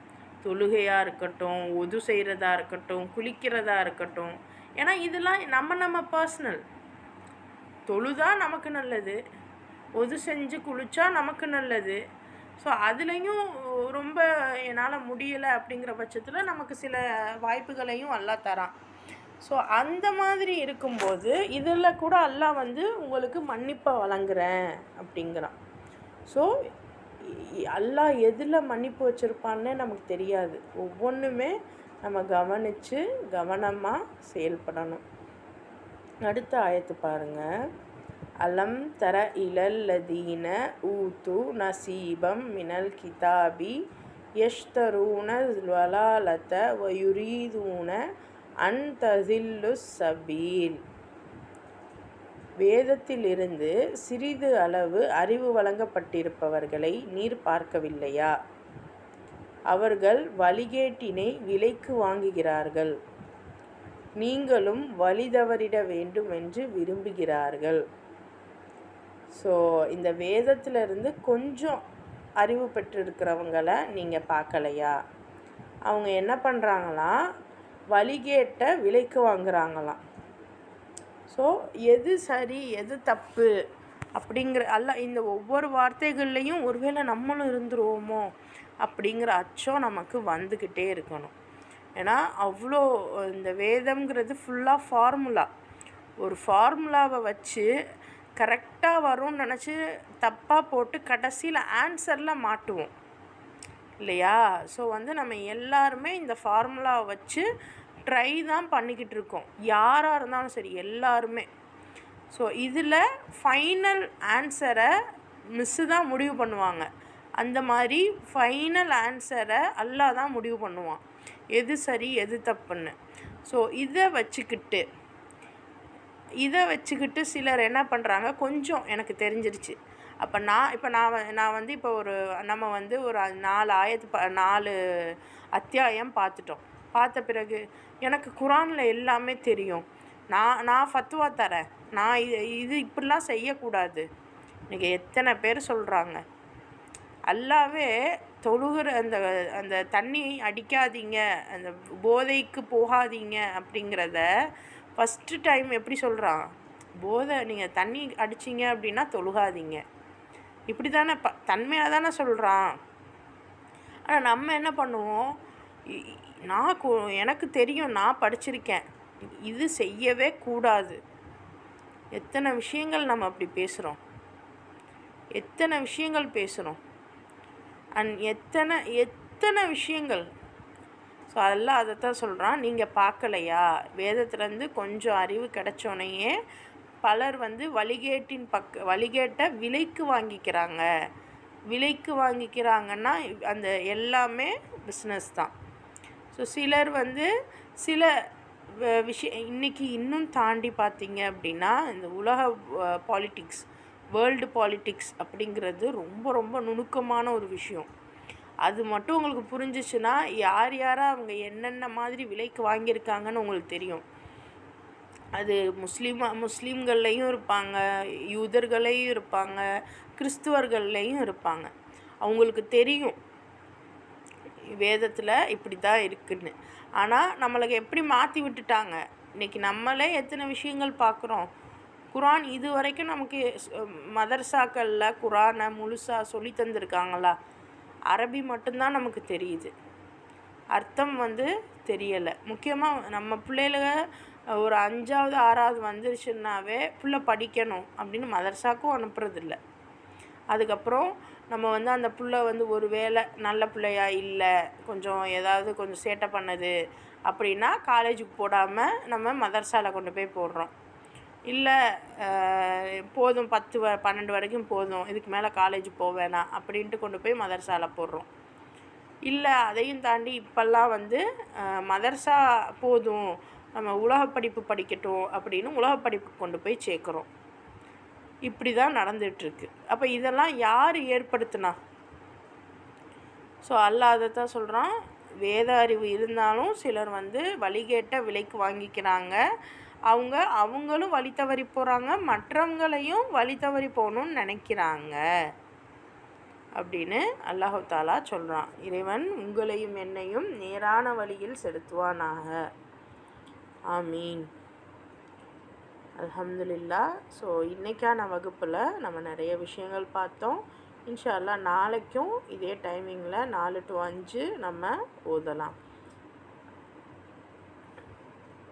தொழுகையாக இருக்கட்டும், ஒது செய்கிறதா இருக்கட்டும், குளிக்கிறதா இருக்கட்டும். ஏன்னா இதெல்லாம் நம்ம பர்சனல். தொழுதா நமக்கு நல்லது, ஒது செஞ்சு குளித்தா நமக்கு நல்லது. ஸோ அதுலேயும் ரொம்ப என்னால் முடியலை அப்படிங்கிற பட்சத்தில் நமக்கு சில வாய்ப்புகளையும் அல்லாஹ் தரான். ஸோ அந்த மாதிரி இருக்கும்போது இதில் கூட அல்லாஹ் வந்து உங்களுக்கு மன்னிப்பை வழங்குறேன் அப்படிங்கிறான். ஸோ அல்லாஹ் எதில் மன்னிப்பு வச்சுருப்பான்னு நமக்கு தெரியாது. ஒவ்வொன்றுமே நம்ம கவனித்து கவனமாக செயல்படணும். அடுத்த ஆயத்து பாருங்கள். அலம் தர இலல்லதீன ஊத்து நசீபம் மினல் கிதாபி யஷ்தரூன வலாலத வயுரீதூன அன் தஸில்லு சபீல். வேதத்திலிருந்து சிறிது அளவு அறிவு வழங்கப்பட்டிருப்பவர்களை நீர் பார்க்கவில்லையா? அவர்கள் வழிகேட்டினை விலைக்கு வாங்குகிறார்கள், நீங்களும் வழி தவறிட வேண்டும் என்று விரும்புகிறார்கள். ஸோ இந்த வேதத்திலிருந்து கொஞ்சம் அறிவு பெற்றிருக்கிறவங்களை நீங்கள் பார்க்கலையா? அவங்க என்ன பண்ணுறாங்களாம், வழிகேட்டை விலைக்கு வாங்குறாங்களாம். ஸோ எது சரி எது தப்பு அப்படிங்கிற இந்த ஒவ்வொரு வார்த்தைகள்லேயும் ஒருவேளை நம்மளும் இருந்துருவோமோ அப்படிங்கிற அச்சம் நமக்கு வந்துக்கிட்டே இருக்கணும். ஏன்னா அவ்வளோ இந்த வேதம்ங்கிறது ஃபுல்லாக ஃபார்முலா. ஒரு ஃபார்முலாவை வச்சு கரெக்டாக வரும்னு நினச்சி தப்பாக போட்டு கடைசியில் ஆன்சரில் மாட்டுவோம் இல்லையா? ஸோ வந்து நம்ம எல்லாருமே இந்த ஃபார்முலாவை வச்சு ட்ரை தான் பண்ணிக்கிட்டு இருக்கோம், யாராக இருந்தாலும் சரி எல்லாருமே. ஸோ இதில் ஃபைனல் ஆன்சரை மிஸ்ஸு தான் முடிவு பண்ணுவாங்க. அந்த மாதிரி ஃபைனல் ஆன்சரை அல்லாஹ் தான் முடிவு பண்ணுவான், எது சரி எது தப்புன்னு. ஸோ இதை வச்சுக்கிட்டு சிலர் என்ன பண்ணுறாங்க, கொஞ்சம் எனக்கு தெரிஞ்சிருச்சு. அப்போ நான் வந்து இப்போ நம்ம வந்து ஒரு 4 அத்தியாயம் பார்த்துட்டோம். பார்த்த பிறகு எனக்கு குரானில் எல்லாமே தெரியும், நான் ஃபத்வா தரேன், நான் இது இப்படிலாம் செய்யக்கூடாது. இன்றைக்கி எத்தனை பேர் சொல்கிறாங்க. அல்லாவே தொழுகிற அந்த தண்ணி அடிக்காதீங்க, அந்த போதைக்கு போகாதீங்க அப்படிங்கிறத ஃபஸ்ட்டு டைம் எப்படி சொல்கிறான், போதை நீங்கள் தண்ணி அடிச்சிங்க அப்படின்னா தொழுகாதீங்க, இப்படி தானே தன்மையாக தானே சொல்கிறான். ஆனால் நம்ம என்ன பண்ணுவோம், எனக்கு தெரியும், நான் படிச்சிருக்கேன், இது செய்யவே கூடாது. எத்தனை விஷயங்கள் நம்ம அப்படி பேசுகிறோம், எத்தனை விஷயங்கள் பேசுகிறோம், எத்தனை விஷயங்கள். ஸோ அதெல்லாம் அதைத்தான் சொல்கிறான், நீங்கள் பார்க்கலையா? வேதத்துலேருந்து கொஞ்சம் அறிவு கிடைச்சோனையே பலர் வந்து வழிகேட்டை விலைக்கு வாங்கிக்கிறாங்கன்னா அந்த எல்லாமே பிஸ்னஸ் தான். ஸோ சிலர் வந்து சில இன்றைக்கி இன்னும் தாண்டி பார்த்தீங்க அப்படின்னா இந்த உலக பாலிட்டிக்ஸ், வேர்ல்டு பாலிட்டிக்ஸ் அப்படிங்கிறது ரொம்ப ரொம்ப நுணுக்கமான ஒரு விஷயம். அது மட்டும் உங்களுக்கு புரிஞ்சிச்சுன்னா யாரை அவங்க என்னென்ன மாதிரி விலைக்கு வாங்கியிருக்காங்கன்னு உங்களுக்கு தெரியும். அது முஸ்லீம்கள்லேயும் இருப்பாங்க, யூதர்களையும் இருப்பாங்க, கிறிஸ்துவர்கள்லேயும் இருப்பாங்க. அவங்களுக்கு தெரியும் வேதத்தில் இப்படி தான் இருக்குதுன்னு. ஆனால் நம்மளுக்கு எப்படி மாற்றி விட்டுட்டாங்க. இன்றைக்கி நம்மளே எத்தனை விஷயங்கள் பார்க்குறோம். குரான் இது வரைக்கும் நமக்கு மதரசாக்களில் குரானை முழுசாக சொல்லி தந்திருக்காங்களா? அரபி மட்டும்தான் நமக்கு தெரியுது, அர்த்தம் வந்து தெரியலை. முக்கியமாக நம்ம பிள்ளைகளுக ஒரு 5வது 6வது வந்துருச்சுன்னாவே பிள்ளை படிக்கணும் அப்படின்னு மதரசாக்கும் அனுப்புறதில்ல. அதுக்கப்புறம் நம்ம வந்து அந்த புள்ள வந்து ஒரு வேளை நல்ல பிள்ளையா இல்லை, கொஞ்சம் சேட்டை பண்ணுது அப்படின்னா காலேஜுக்கு போடாமல் நம்ம மதரசாவில் கொண்டு போய் போடுறோம். இல்லை போதும் 12 வரைக்கும் போதும், இதுக்கு மேலே காலேஜ் போவேணாம் அப்படின்ட்டு கொண்டு போய் மதரசாவில் போடுறோம். இல்லை அதையும் தாண்டி இப்போல்லாம் வந்து மதரசா போதும், நம்ம உலகப்படிப்பு படிக்கட்டும் அப்படின்னு உலகப்படிப்பு கொண்டு போய் சேர்க்குறோம். இப்படி தான் நடந்துகிட்ருக்கு. அப்போ இதெல்லாம் யார் ஏற்படுத்தினா? ஸோ அல்லாஹ் அதை தான் சொல்கிறான், வேத அறிவு இருந்தாலும் சிலர் வந்து வழிகேட்ட விலைக்கு வாங்கிக்கிறாங்க, அவங்களும் வழி தவறி போகிறாங்க, மற்றவங்களையும் வழி தவறி போகணுன்னு நினைக்கிறாங்க அப்படின்னு அல்லாஹ் தாலா சொல்கிறான். இறைவன் உங்களையும் என்னையும் நேரான வழியில் செலுத்துவானாக. ஆமீன். அல்ஹம்துலில்லாஹ். ஸோ இன்றைக்கான வகுப்பில் நம்ம நிறைய விஷயங்கள் பார்த்தோம். இன்ஷா அல்லாஹ் நாளைக்கும் இதே டைமிங்கில் 4 to 5 நம்ம ஓதலாம்.